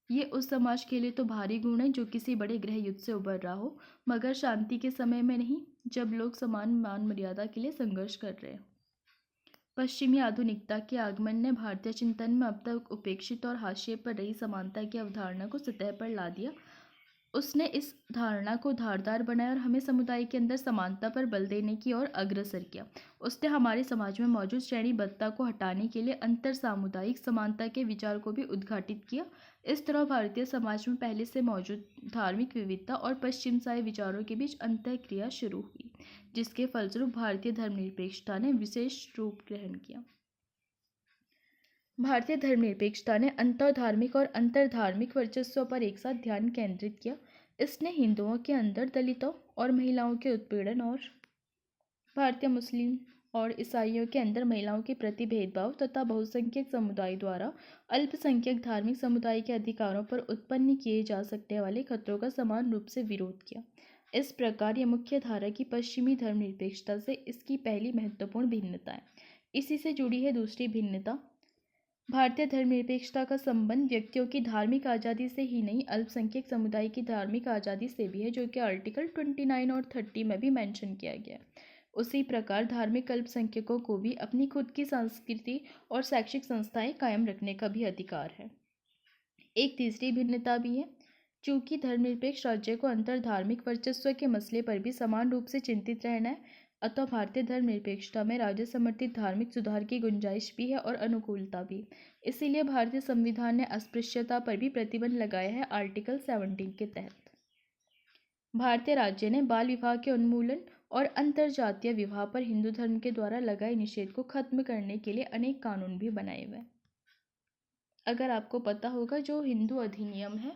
ये उस समाज के लिए तो भारी गुण है जो किसी बड़े गृह युद्ध से उबर रहा हो, मगर शांति के समय में नहीं, जब लोग समान मान मर्यादा के लिए संघर्ष कर रहे हैं। पश्चिमी आधुनिकता के आगमन ने भारतीय चिंतन में अब तक उपेक्षित और हाशिए पर रही समानता की अवधारणा को सतह पर ला दिया। उसने इस धारणा को धारदार बनाया और हमें समुदाय के अंदर समानता पर बल देने की ओर अग्रसर किया। उसने हमारे समाज में मौजूद श्रेणीबद्धता को हटाने के लिए अंतर सामुदायिक समानता के विचार को भी उद्घाटित किया। इस तरह भारतीय समाज में पहले से मौजूद धार्मिक विविधता और पश्चिमशाही विचारों के बीच अंतःक्रिया शुरू हुई, जिसके फलस्वरूप भारतीय धर्मनिरपेक्षता ने विशेष रूप ग्रहण किया। भारतीय धर्मनिरपेक्षता ने अंतर्धार्मिक और अंतर्धार्मिक वर्चस्व पर एक साथ ध्यान केंद्रित किया। इसने हिंदुओं के अंदर दलितों और महिलाओं के उत्पीड़न और भारतीय मुस्लिम और ईसाइयों के अंदर महिलाओं के प्रति भेदभाव तथा बहुसंख्यक समुदाय द्वारा अल्पसंख्यक धार्मिक समुदाय के अधिकारों पर उत्पन्न किए जा सकने वाले खतरों का समान रूप से विरोध किया। इस प्रकार यह मुख्य धारा की पश्चिमी धर्मनिरपेक्षता से इसकी पहली महत्वपूर्ण भिन्नता है। इसी से जुड़ी है दूसरी भिन्नता। भारतीय धर्मनिरपेक्षता का संबंध व्यक्तियों की धार्मिक आज़ादी से ही नहीं, अल्पसंख्यक समुदाय की धार्मिक आज़ादी से भी है, जो कि आर्टिकल 29 और 30 में भी मेंशन किया गया है। उसी प्रकार धार्मिक अल्पसंख्यकों को भी अपनी खुद की संस्कृति और शैक्षिक संस्थाएं कायम रखने का भी अधिकार है। एक तीसरी भिन्नता भी है। चूंकि धर्मनिरपेक्ष राज्य को अंतर्धार्मिक वर्चस्व के मसले पर भी समान रूप से चिंतित रहना है, अतः भारतीय धर्मनिरपेक्षता में राज्य समर्थित धार्मिक सुधार की गुंजाइश भी है और अनुकूलता भी। इसीलिए भारतीय संविधान ने अस्पृश्यता पर भी प्रतिबंध लगाया है आर्टिकल 17 के तहत। भारतीय राज्य ने बाल विवाह के उन्मूलन और अंतरजातीय विवाह पर हिंदू धर्म के द्वारा लगाए निषेध को खत्म करने के लिए अनेक कानून भी बनाए हुए। अगर आपको पता होगा, जो हिंदू अधिनियम है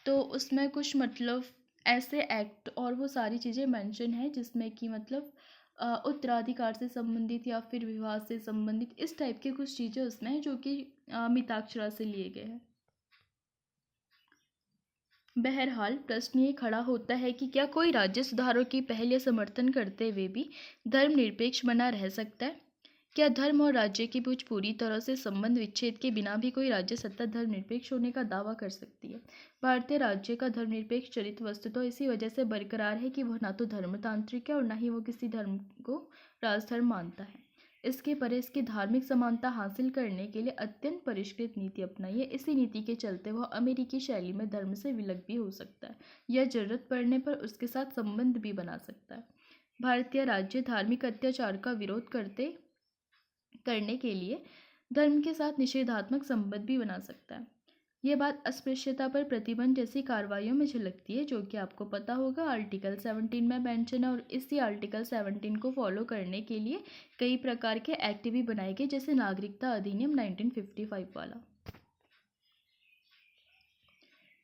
तो उसमें कुछ मतलब ऐसे एक्ट और वो सारी चीज़ें मेंशन है जिसमें कि मतलब उत्तराधिकार से संबंधित या फिर विवाह से संबंधित इस टाइप के कुछ चीज़ें उसमें हैं जो कि मिताक्षरा से लिए गए हैं। बहरहाल प्रश्न ये खड़ा होता है कि क्या कोई राज्य सुधारों की पहल या समर्थन करते हुए भी धर्मनिरपेक्ष बना रह सकता है? क्या धर्म और राज्य के बीच पूरी तरह से संबंध विच्छेद के बिना भी कोई राज्य सत्ता धर्मनिरपेक्ष होने का दावा कर सकती है? भारतीय राज्य का धर्मनिरपेक्ष चरित्र वस्तुतः तो इसी वजह से बरकरार है कि वह ना तो धर्मतांत्रिक है और ना ही वो किसी धर्म को राजधर्म मानता है। इसके परे इसकी धार्मिक समानता हासिल करने के लिए अत्यंत परिष्कृत नीति अपनाई है। इसी नीति के चलते वह अमेरिकी शैली में धर्म से विलग भी हो सकता है या जरूरत पड़ने पर उसके साथ संबंध भी बना सकता है। भारतीय राज्य धार्मिक अत्याचार का विरोध करते करने के लिए धर्म के साथ निषेधात्मक संबंध भी बना सकता है। यह बात अस्पृश्यता पर प्रतिबंध जैसी कार्रवाइयों में झलकती है, जो कि आपको पता होगा आर्टिकल 17 में मेंशन है। और इसी आर्टिकल 17 को फॉलो करने के लिए कई प्रकार के एक्ट भी बनाए गए, जैसे नागरिकता अधिनियम 1955 वाला।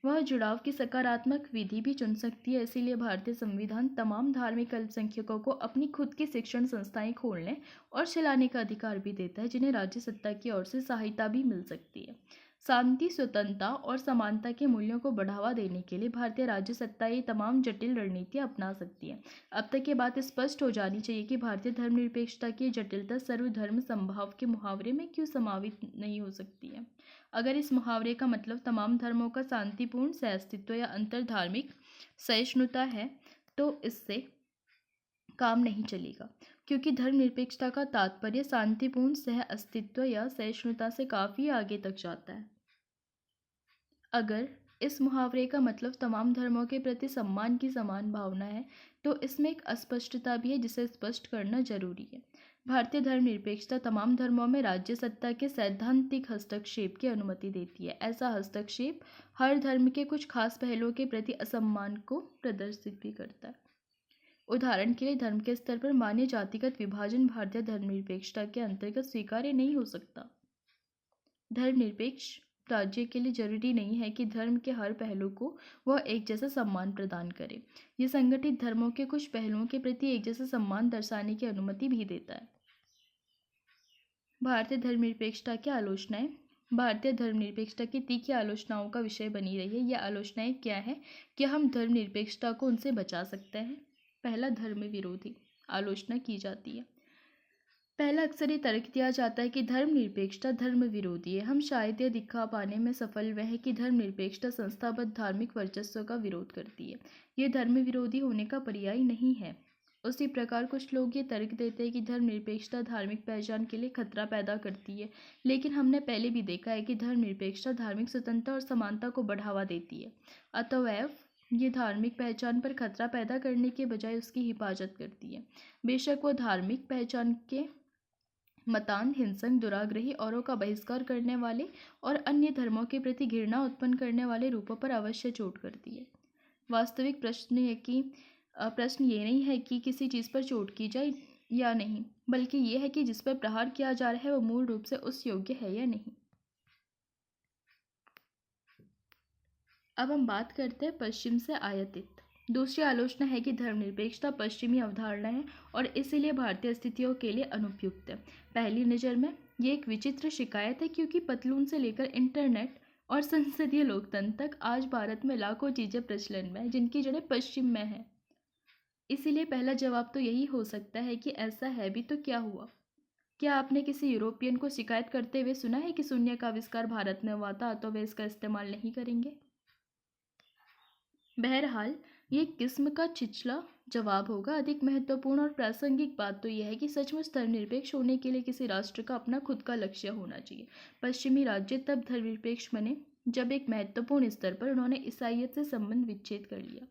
वह जुड़ाव की सकारात्मक विधि भी चुन सकती है। इसीलिए भारतीय संविधान तमाम धार्मिक अल्पसंख्यकों को अपनी खुद की शिक्षण संस्थाएं खोलने और चलाने का अधिकार भी देता है, जिन्हें राज्य सत्ता की ओर से सहायता भी मिल सकती है। शांति, स्वतंत्रता और समानता के मूल्यों को बढ़ावा देने के लिए भारतीय राज्य सत्ता ये तमाम जटिल रणनीतियां अपना सकती है। अब तक ये बात स्पष्ट हो जानी चाहिए कि भारतीय धर्मनिरपेक्षता की जटिलता सर्वधर्म संभाव के मुहावरे में क्यों समावित नहीं हो सकती है। अगर इस मुहावरे का मतलब तमाम धर्मों का शांतिपूर्ण सहअस्तित्व या अंतर्धार्मिक सहिष्णुता है, तो इससे काम नहीं चलेगा, क्योंकि धर्मनिरपेक्षता का तात्पर्य शांतिपूर्ण सहअस्तित्व या सहिष्णुता से काफ़ी आगे तक जाता है। अगर इस मुहावरे का मतलब तमाम धर्मों के प्रति सम्मान की समान भावना है, तो इसमें एक अस्पष्टता भी है, जिसे स्पष्ट करना जरूरी है। भारतीय धर्मनिरपेक्षता तमाम धर्मों में राज्य सत्ता के सैद्धांतिक हस्तक्षेप की अनुमति देती है। ऐसा हस्तक्षेप हर धर्म के कुछ खास पहलुओं के प्रति असम्मान को प्रदर्शित भी करता है। उदाहरण के लिए, धर्म के स्तर पर मान्य जातिगत विभाजन भारतीय धर्मनिरपेक्षता के अंतर्गत स्वीकार्य नहीं हो सकता। धर्मनिरपेक्ष राज्य के लिए जरूरी नहीं है कि धर्म के हर पहलू को वह एक जैसा सम्मान प्रदान करे। यह संगठित धर्मों के कुछ पहलुओं के प्रति एक जैसा सम्मान दर्शाने की अनुमति भी देता है। भारतीय धर्मनिरपेक्षता की आलोचनाएं। भारतीय धर्मनिरपेक्षता की तीखी आलोचनाओं का विषय बनी रही है। यह आलोचनाएं क्या है कि हम धर्मनिरपेक्षता को उनसे बचा सकते हैं। पहला, धर्म विरोधी आलोचना की जाती है। पहला, अक्सर ये तर्क दिया जाता है कि धर्मनिरपेक्षता धर्म विरोधी है। हम शायद यह दिखा पाने में सफल हुए हैं कि धर्मनिरपेक्षता संस्थाबद्ध धार्मिक वर्चस्व का विरोध करती है। यह धर्म विरोधी होने का पर्याय नहीं है। उसी प्रकार कुछ लोग ये तर्क देते हैं कि धर्मनिरपेक्षता धार्मिक पहचान के लिए खतरा पैदा करती है, लेकिन हमने पहले भी देखा है कि धर्मनिरपेक्षता धार्मिक स्वतंत्रता और समानता को बढ़ावा देती है। अतएव ये धार्मिक पहचान पर खतरा पैदा करने के बजाय उसकी हिफाजत करती है। बेशक वह धार्मिक पहचान के मतांध, हिंसक, दुराग्रही, औरों का बहिष्कार करने वाले और अन्य धर्मों के प्रति घृणा उत्पन्न करने वाले रूपों पर अवश्य चोट करती है। वास्तविक प्रश्न ये नहीं है कि किसी चीज़ पर चोट की जाए या नहीं, बल्कि ये है कि जिस पर प्रहार किया जा रहा है वह मूल रूप से उस योग्य है या नहीं। अब हम बात करते हैं पश्चिम से आयातित। दूसरी आलोचना है कि धर्मनिरपेक्षता पश्चिमी अवधारणा है और इसीलिए भारतीय स्थितियों के लिए अनुपयुक्त है। पहली नज़र में ये एक विचित्र शिकायत है, क्योंकि पतलून से लेकर इंटरनेट और संसदीय लोकतंत्र तक आज भारत में लाखों चीज़ें प्रचलन में हैं, जिनकी जड़ें पश्चिम में हैं। इसीलिए पहला जवाब तो यही हो सकता है कि ऐसा है भी तो क्या हुआ। क्या आपने किसी यूरोपियन को शिकायत करते हुए सुना है कि शून्य का आविष्कार भारत में हुआ था, तो वे इसका इस्तेमाल नहीं करेंगे? बहरहाल ये किस्म का छिछला जवाब होगा। अधिक महत्वपूर्ण और प्रासंगिक बात तो यह है कि सचमुच धर्मनिरपेक्ष होने के लिए किसी राष्ट्र का अपना खुद का लक्ष्य होना चाहिए। पश्चिमी राज्य तब धर्मनिरपेक्ष बने जब एक महत्वपूर्ण स्तर पर उन्होंने ईसाइयत से संबंध विच्छेद कर लिया।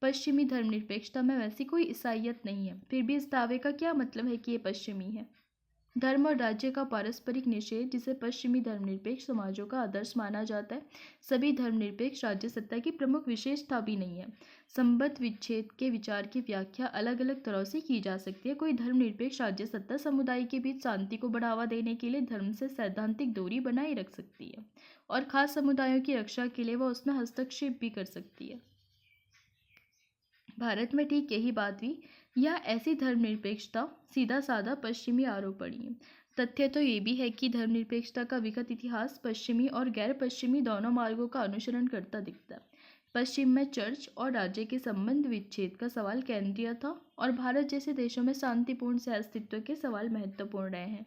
पश्चिमी धर्मनिरपेक्षता में वैसी कोई ईसाइयत नहीं है। फिर भी इस दावे का क्या मतलब है कि ये पश्चिमी है? धर्म और राज्य का पारस्परिक निषेध, जिसे पश्चिमी धर्मनिरपेक्ष समाजों का आदर्श माना जाता है, सभी धर्मनिरपेक्ष राज्य सत्ता की प्रमुख विशेषता भी नहीं है। संबद्ध विच्छेद के विचार की व्याख्या अलग अलग तरह से की जा सकती है। कोई धर्मनिरपेक्ष राज्य सत्ता समुदाय के बीच शांति को बढ़ावा देने के लिए धर्म से सैद्धांतिक दूरी बनाए रख सकती है, और खास समुदायों की रक्षा के लिए वह उसमें हस्तक्षेप भी कर सकती है। भारत में ठीक यही बात हुई। यह ऐसी धर्मनिरपेक्षता सीधा साधा पश्चिमी आरोपणी है। तथ्य तो ये भी है कि धर्मनिरपेक्षता का विगत इतिहास पश्चिमी और गैर पश्चिमी दोनों मार्गों का अनुसरण करता दिखता है। पश्चिम में चर्च और राज्य के संबंध विच्छेद का सवाल केंद्रीय था, और भारत जैसे देशों में शांतिपूर्ण से अस्तित्व के सवाल महत्वपूर्ण रहे हैं।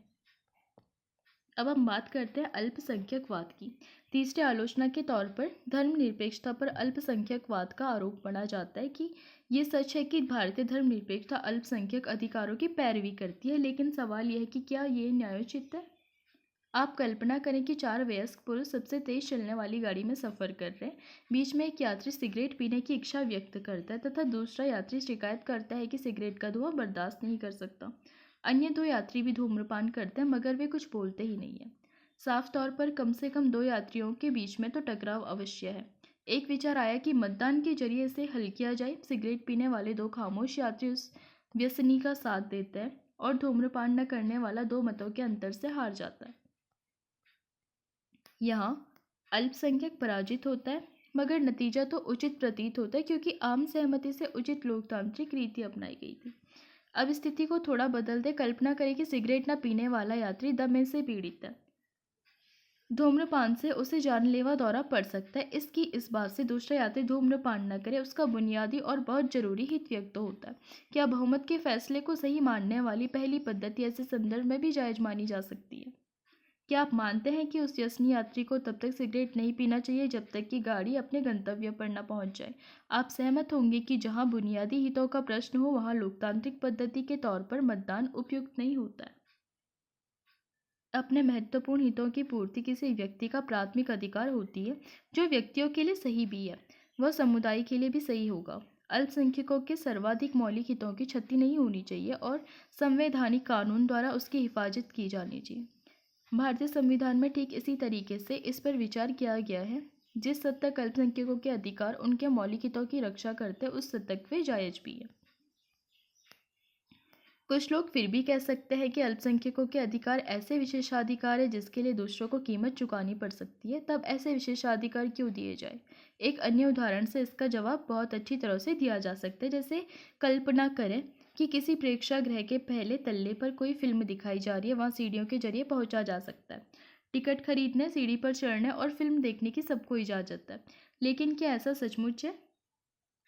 अब हम बात करते हैं अल्पसंख्यकवाद की। तीसरे आलोचना के तौर पर धर्मनिरपेक्षता पर अल्पसंख्यकवाद का आरोप पड़ा जाता है कि ये सच है कि भारतीय धर्मनिरपेक्षता अल्पसंख्यक अधिकारों की पैरवी करती है, लेकिन सवाल यह है कि क्या ये न्यायोचित है? आप कल्पना करें कि 4 वयस्क पुरुष सबसे तेज चलने वाली गाड़ी में सफ़र कर रहे हैं। बीच में एक यात्री सिगरेट पीने की इच्छा व्यक्त करता है तथा दूसरा यात्री शिकायत करता है कि सिगरेट का धुआं बर्दाश्त नहीं कर सकता। अन्य 2 यात्री भी धूम्रपान करते हैं मगर वे कुछ बोलते ही नहीं हैं। साफ तौर पर कम से कम 2 यात्रियों के बीच में तो टकराव अवश्य है। एक विचार आया कि मतदान के जरिए इसे हल किया जाए। सिगरेट पीने वाले 2 खामोश यात्री उस व्यसनी का साथ देते हैं और धूम्रपान न करने वाला 2 मतों के अंतर से हार जाता है। यहाँ अल्पसंख्यक पराजित होता है मगर नतीजा तो उचित प्रतीत होता है क्योंकि आम सहमति से उचित लोकतांत्रिक रीति अपनाई गई थी। अब स्थिति को थोड़ा बदल दे। कल्पना करें कि सिगरेट न पीने वाला यात्री दमे से पीड़ित है। धूम्रपान से उसे जानलेवा दौरा पड़ सकता है। इसकी इस बात से दूसरा यात्री धूम्रपान न करे उसका बुनियादी और बहुत जरूरी हित व्यक्त होता है। क्या बहुमत के फैसले को सही मानने वाली पहली पद्धति ऐसे संदर्भ में भी जायज मानी जा सकती है? क्या आप मानते हैं कि उस व्यसनी यात्री को तब तक सिगरेट नहीं पीना चाहिए जब तक कि गाड़ी अपने गंतव्य पर न पहुंच जाए? आप सहमत होंगे कि जहां बुनियादी हितों का प्रश्न हो वहां लोकतांत्रिक पद्धति के तौर पर मतदान उपयुक्त नहीं होता है। अपने महत्वपूर्ण हितों की पूर्ति किसी व्यक्ति का प्राथमिक अधिकार होती है, जो व्यक्तियों के लिए सही भी है वह समुदाय के लिए भी सही होगा। अल्पसंख्यकों के सर्वाधिक मौलिक हितों की क्षति नहीं होनी चाहिए और संवैधानिक कानून द्वारा उसकी हिफाजत की जानी चाहिए। भारतीय संविधान में ठीक इसी तरीके से इस पर विचार किया गया है। जिस हद तक अल्पसंख्यकों के अधिकार उनके मौलिक हितों की रक्षा करते उस हद तक वे जायज भी है। कुछ लोग फिर भी कह सकते हैं कि अल्पसंख्यकों के अधिकार ऐसे विशेषाधिकार है जिसके लिए दूसरों को कीमत चुकानी पड़ सकती है। तब ऐसे विशेषाधिकार क्यों दिए जाए? एक अन्य उदाहरण से इसका जवाब बहुत अच्छी तरह से दिया जा सकता है। जैसे कल्पना करें कि किसी प्रेक्षागृह के पहले तल्ले पर कोई फिल्म दिखाई जा रही है। वहाँ सीढ़ियों के जरिए पहुंचा जा सकता है। टिकट खरीदने, सीढ़ी पर चढ़ने और फिल्म देखने की सबको इजाज़त है। लेकिन क्या ऐसा सचमुच है?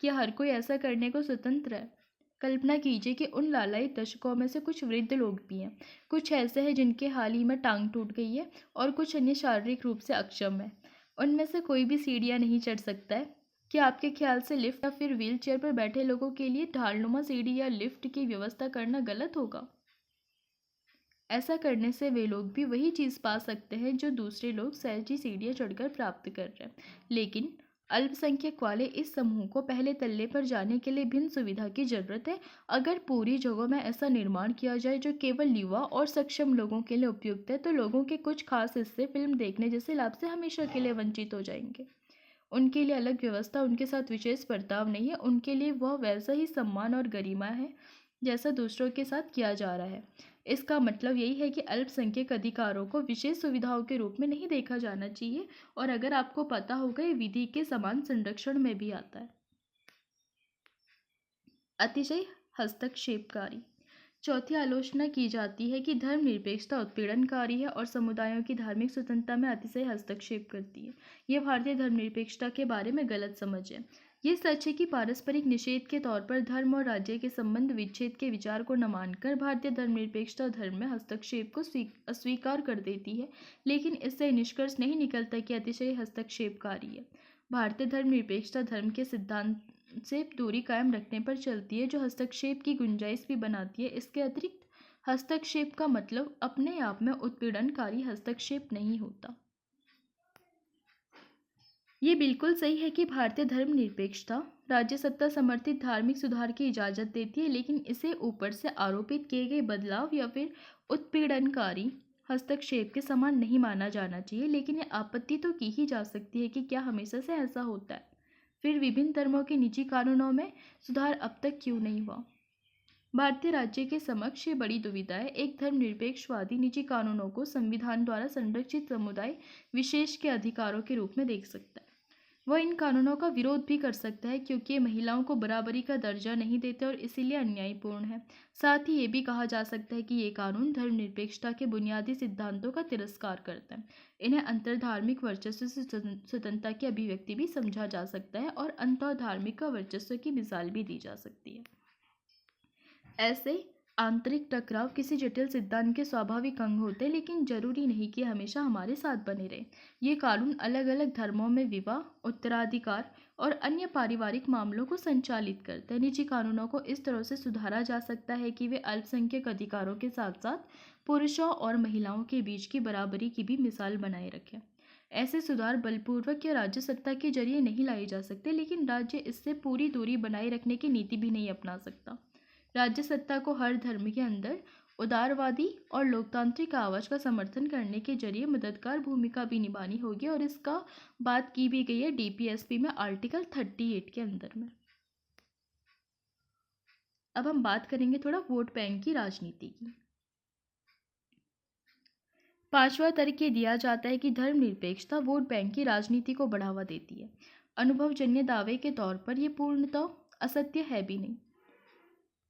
क्या हर कोई ऐसा करने को स्वतंत्र है? कल्पना कीजिए कि उन लालायित दर्शकों में से कुछ वृद्ध लोग भी हैं। कुछ ऐसे हैं जिनके हाल ही में टांग टूट गई है और कुछ अन्य शारीरिक रूप से अक्षम है। उनमें से कोई भी सीढ़ियाँ नहीं चढ़ सकता है। क्या आपके ख्याल से लिफ्ट या फिर व्हील चेयर पर बैठे लोगों के लिए ढालनुमा सीढ़ी या लिफ्ट की व्यवस्था करना गलत होगा? ऐसा करने से वे लोग भी वही चीज़ पा सकते हैं जो दूसरे लोग सहज ही सीढ़ियाँ चढ़कर प्राप्त कर रहे हैं। लेकिन अल्पसंख्यक वाले इस समूह को पहले तल्ले पर जाने के लिए भिन्न सुविधा की जरूरत है। अगर पूरी जगहों में ऐसा निर्माण किया जाए जो केवल युवा और सक्षम लोगों के लिए उपयुक्त है तो लोगों के कुछ खास हिस्से फिल्म देखने जैसे लाभ से हमेशा के लिए वंचित हो जाएंगे। उनके लिए अलग व्यवस्था उनके साथ विशेष बर्ताव नहीं है। उनके लिए वह वैसा ही सम्मान और गरिमा है जैसा दूसरों के साथ किया जा रहा है। इसका मतलब यही है कि अल्पसंख्यक अधिकारों को विशेष सुविधाओं के रूप में नहीं देखा जाना चाहिए। और अगर आपको पता होगा ये विधि के समान संरक्षण में भी आता है। अतिशय हस्तक्षेपकारी। चौथी आलोचना की जाती है कि धर्मनिरपेक्षता उत्पीड़नकारी है और समुदायों की धार्मिक स्वतंत्रता में अतिशय हस्तक्षेप करती है। यह भारतीय धर्मनिरपेक्षता के बारे में गलत समझ है। ये सच है कि पारस्परिक निषेध के तौर पर धर्म और राज्य के संबंध विच्छेद के विचार को न मानकर भारतीय धर्मनिरपेक्षता धर्म में हस्तक्षेप को अस्वीकार कर देती है। लेकिन इससे निष्कर्ष नहीं निकलता कि अतिशय हस्तक्षेपकारी है। भारतीय धर्मनिरपेक्षता धर्म के सिद्धांत से दूरी कायम रखने पर चलती है जो हस्तक्षेप की गुंजाइश भी बनाती है। इसके अतिरिक्त हस्तक्षेप का मतलब अपने आप में उत्पीड़नकारी हस्तक्षेप नहीं होता। ये बिल्कुल सही है कि भारतीय धर्मनिरपेक्षता राज्य सत्ता समर्थित धार्मिक सुधार की इजाज़त देती है, लेकिन इसे ऊपर से आरोपित किए गए बदलाव या फिर उत्पीड़नकारी हस्तक्षेप के समान नहीं माना जाना चाहिए। लेकिन ये आपत्ति तो की ही जा सकती है कि क्या हमेशा से ऐसा होता है? फिर विभिन्न धर्मों के निजी कानूनों में सुधार अब तक क्यों नहीं हुआ? भारतीय राज्य के समक्ष ये बड़ी दुविधा है। एक धर्मनिरपेक्षवादी निजी कानूनों को संविधान द्वारा संरक्षित समुदाय विशेष के अधिकारों के रूप में देख सकता है। वह इन कानूनों का विरोध भी कर सकता है क्योंकि ये महिलाओं को बराबरी का दर्जा नहीं देते और इसीलिए अन्यायपूर्ण है। साथ ही ये भी कहा जा सकता है कि ये कानून धर्मनिरपेक्षता के बुनियादी सिद्धांतों का तिरस्कार करता है। इन्हें अंतर्धार्मिक वर्चस्व से स्वतंत्रता की अभिव्यक्ति भी समझा जा सकता है और अंतर्धार्मिक का वर्चस्व की मिसाल भी दी जा सकती है। ऐसे आंतरिक टकराव किसी जटिल सिद्धांत के स्वाभाविक अंग होते हैं, लेकिन जरूरी नहीं कि हमेशा हमारे साथ बने रहे। ये कानून अलग अलग धर्मों में विवाह, उत्तराधिकार और अन्य पारिवारिक मामलों को संचालित करते हैं। निजी कानूनों को इस तरह से सुधारा जा सकता है कि वे अल्पसंख्यक अधिकारों के साथ साथ पुरुषों और महिलाओं के बीच की बराबरी की भी मिसाल बनाए रखें। ऐसे सुधार बलपूर्वक या राज्य सत्ता के जरिए नहीं लाए जा सकते, लेकिन राज्य इससे पूरी दूरी बनाए रखने की नीति भी नहीं अपना सकता। राज्य सत्ता को हर धर्म के अंदर उदारवादी और लोकतांत्रिक आवाज का समर्थन करने के जरिए मददगार भूमिका भी निभानी होगी, और इसका बात की भी गई है डीपीएसपी में आर्टिकल 38 के अंदर में। अब हम बात करेंगे थोड़ा वोट बैंक की राजनीति की। पांचवा तर्क ये दिया जाता है कि धर्मनिरपेक्षता वोट बैंक की राजनीति को बढ़ावा देती है। अनुभवजन्य दावे के तौर पर यह पूर्णतः असत्य है भी नहीं,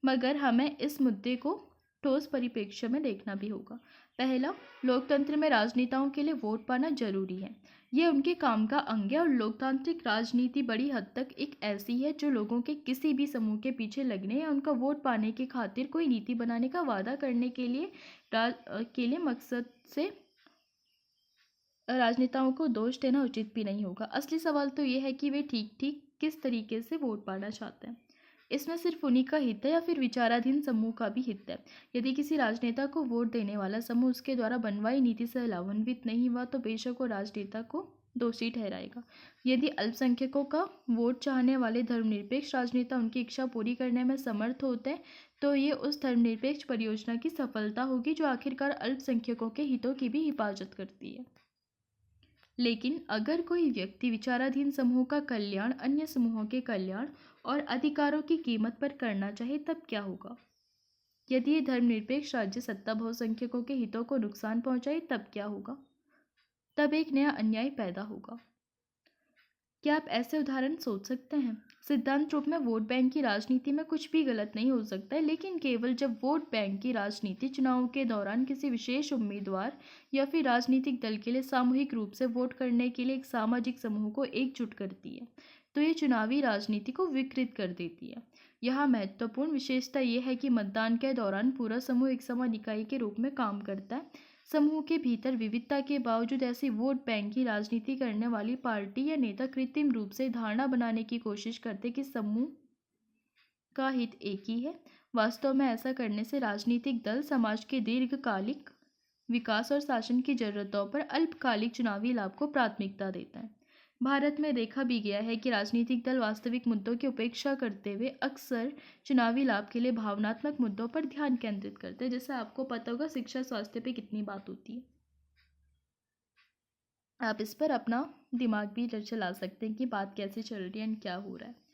मगर हमें इस मुद्दे को ठोस परिप्रेक्ष्य में देखना भी होगा। पहला, लोकतंत्र में राजनेताओं के लिए वोट पाना जरूरी है। यह उनके काम का अंग है, और लोकतांत्रिक राजनीति बड़ी हद तक एक ऐसी है जो लोगों के किसी भी समूह के पीछे लगने या उनका वोट पाने की खातिर कोई नीति बनाने का वादा करने के लिए मकसद से राजनेताओं को दोष देना उचित भी नहीं होगा। असली सवाल तो यह है कि वे ठीक ठीक किस तरीके से वोट पाना चाहते हैं। इसमें सिर्फ उन्हीं का हित है या फिर विचाराधीन समूह का भी हित है। यदि किसी राजनेता को वोट देने वाला समूह उसके द्वारा बनवाई नीति से लाभान्वित नहीं हुआ तो बेशक वो राजनेता को दोषी ठहराएगा। यदि अल्पसंख्यकों का वोट चाहने वाले धर्मनिरपेक्ष राजनेता उनकी इच्छा पूरी करने में समर्थ होते हैं तो ये उस धर्मनिरपेक्ष परियोजना की सफलता होगी जो आखिरकार अल्पसंख्यकों के हितों की भी हिफाजत करती है। लेकिन अगर कोई व्यक्ति विचाराधीन समूह का कल्याण अन्य समूहों के कल्याण और अधिकारों की कीमत पर करना चाहे तब क्या होगा? यदि ये धर्मनिरपेक्ष राज्य सत्ता बहुसंख्यकों के हितों को नुकसान पहुंचाए तब क्या होगा? तब एक नया अन्याय पैदा होगा। क्या आप ऐसे उदाहरण सोच सकते हैं? सिद्धांत रूप में वोट बैंक की राजनीति में कुछ भी गलत नहीं हो सकता है, लेकिन केवल जब वोट बैंक की राजनीति चुनाव के दौरान किसी विशेष उम्मीदवार या फिर राजनीतिक दल के लिए सामूहिक रूप से वोट करने के लिए एक सामाजिक समूह को एकजुट करती है तो ये चुनावी राजनीति को विकृत कर देती है। यहाँ महत्वपूर्ण विशेषता यह है कि मतदान के दौरान पूरा समूह एक समान इकाई के रूप में काम करता है। समूह के भीतर विविधता के बावजूद ऐसी वोट बैंक की राजनीति करने वाली पार्टी या नेता कृत्रिम रूप से धारणा बनाने की कोशिश करते कि समूह का हित एक ही है। वास्तव में ऐसा करने से राजनीतिक दल समाज के दीर्घकालिक विकास और शासन की जरूरतों पर अल्पकालिक चुनावी लाभ को प्राथमिकता देता है। भारत में देखा भी गया है कि राजनीतिक दल वास्तविक मुद्दों की उपेक्षा करते हुए अक्सर चुनावी लाभ के लिए भावनात्मक मुद्दों पर ध्यान केंद्रित करते हैं। जैसे आपको पता होगा शिक्षा स्वास्थ्य पे कितनी बात होती है, आप इस पर अपना दिमाग भी चला सकते हैं कि बात कैसे चल रही है एंड क्या हो रहा है।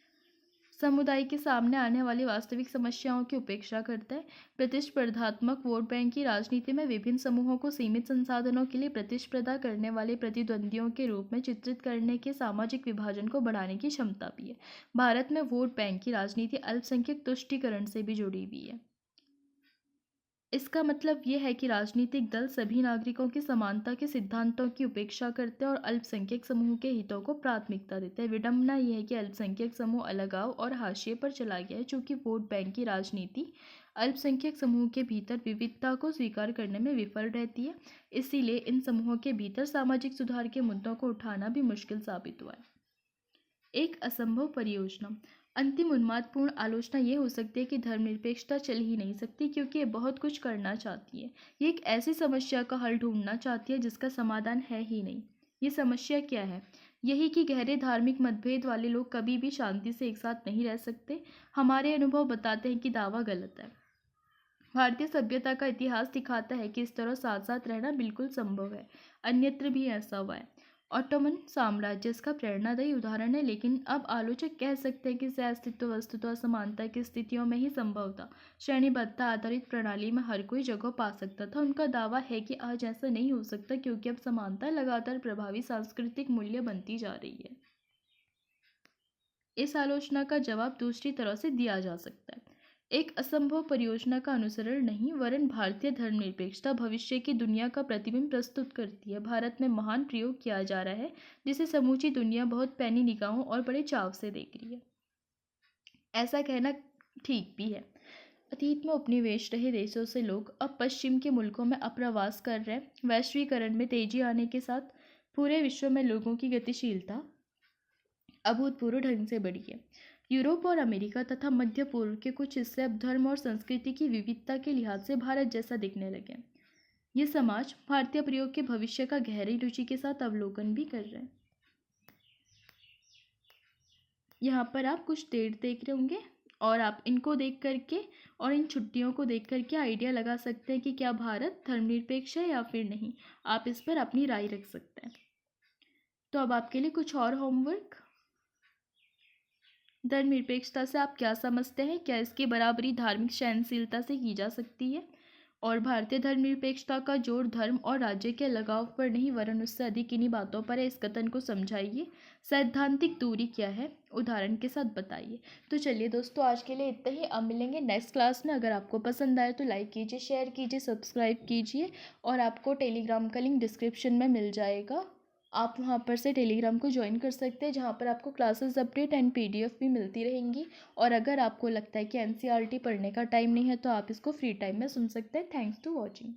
समुदाय के सामने आने वाली वास्तविक समस्याओं की उपेक्षा करता है। प्रतिस्पर्धात्मक वोट बैंक की राजनीति में विभिन्न समूहों को सीमित संसाधनों के लिए प्रतिस्पर्धा करने वाले प्रतिद्वंदियों के रूप में चित्रित करने के सामाजिक विभाजन को बढ़ाने की क्षमता भी है। भारत में वोट बैंक की राजनीति अल्पसंख्यक तुष्टीकरण से भी जुड़ी हुई है। इसका मतलब यह है कि राजनीतिक दल सभी नागरिकों की समानता के सिद्धांतों की उपेक्षा करते हैं और अल्पसंख्यक समूह के हितों को प्राथमिकता देते हैं। विडंबना यह है कि अल्पसंख्यक समूह अलगाव और हाशिए पर चला गया है, चूंकि वोट बैंक की राजनीति अल्पसंख्यक समूह के भीतर विविधता को स्वीकार करने में विफल रहती है। इसीलिए इन समूहों के भीतर सामाजिक सुधार के मुद्दों को उठाना भी मुश्किल साबित हुआ है। एक असंभव परियोजना। अंतिम उन्मादपूर्ण आलोचना यह हो सकती है कि धर्मनिरपेक्षता चल ही नहीं सकती क्योंकि ये बहुत कुछ करना चाहती है। ये एक ऐसी समस्या का हल ढूंढना चाहती है जिसका समाधान है ही नहीं। ये समस्या क्या है? यही कि गहरे धार्मिक मतभेद वाले लोग कभी भी शांति से एक साथ नहीं रह सकते। हमारे अनुभव बताते हैं कि दावा गलत है। भारतीय सभ्यता का इतिहास दिखाता है कि इस तरह साथ साथ रहना बिल्कुल संभव है। अन्यत्र भी ऐसा हुआ है। ऑटोमन साम्राज्य इसका प्रेरणादायी उदाहरण है, लेकिन अब आलोचक कह सकते हैं कि इसका अस्तित्व वस्तुतः असमानता की स्थितियों में ही संभव था। श्रेणीबद्धता आधारित प्रणाली में हर कोई जगह पा सकता था। उनका दावा है कि आज ऐसा नहीं हो सकता क्योंकि अब समानता लगातार प्रभावी सांस्कृतिक मूल्य बनती जा रही है। इस आलोचना का जवाब दूसरी तरह से दिया जा सकता है। एक असंभव परियोजना का अनुसरण नहीं, वरन भारतीय धर्मनिरपेक्षता भविष्य की दुनिया का प्रतिबिंब प्रस्तुत करती है। भारत में महान प्रयोग किया जा रहा है जिसे समूची दुनिया बहुत पैनी निगाहों और बड़े चाव से देख रही है। ऐसा कहना ठीक भी है। अतीत में उपनिवेश रहे देशों से लोग अब पश्चिम के मुल्कों में अप्रवास कर रहे हैं। वैश्वीकरण में तेजी आने के साथ पूरे विश्व में लोगों की गतिशीलता अभूतपूर्व ढंग से बढ़ी है। यूरोप और अमेरिका तथा मध्य पूर्व के कुछ हिस्से अब धर्म और संस्कृति की विविधता के लिहाज से भारत जैसा दिखने लगे। ये समाज भारतीय प्रयोग के भविष्य का गहरी रुचि के साथ अवलोकन भी कर रहे हैं। यहाँ पर आप कुछ देर देख रहे होंगे और आप इनको देख करके और इन छुट्टियों को देख करके आइडिया लगा सकते हैं कि क्या भारत धर्मनिरपेक्ष है या फिर नहीं। आप इस पर अपनी राय रख सकते हैं। तो अब आपके लिए कुछ और होमवर्क। धर्मनिरपेक्षता से आप क्या समझते हैं? क्या इसकी बराबरी धार्मिक सहनशीलता से की जा सकती है? और भारतीय धर्मनिरपेक्षता का जोर धर्म और राज्य के लगाव पर नहीं वरन उससे अधिक इन्हीं बातों पर है। इस कथन को समझाइए। सैद्धांतिक दूरी क्या है? उदाहरण के साथ बताइए। तो चलिए दोस्तों, आज के लिए इतना ही। अब मिलेंगे नेक्स्ट क्लास में। अगर आपको पसंद आए तो लाइक कीजिए, शेयर कीजिए, सब्सक्राइब कीजिए। और आपको टेलीग्राम का लिंक डिस्क्रिप्शन में मिल जाएगा। आप वहाँ पर से टेलीग्राम को ज्वाइन कर सकते हैं, जहाँ पर आपको क्लासेस अपडेट एंड पीडीएफ भी मिलती रहेंगी। और अगर आपको लगता है कि एनसीईआरटी पढ़ने का टाइम नहीं है तो आप इसको फ्री टाइम में सुन सकते हैं। Thanks to watching.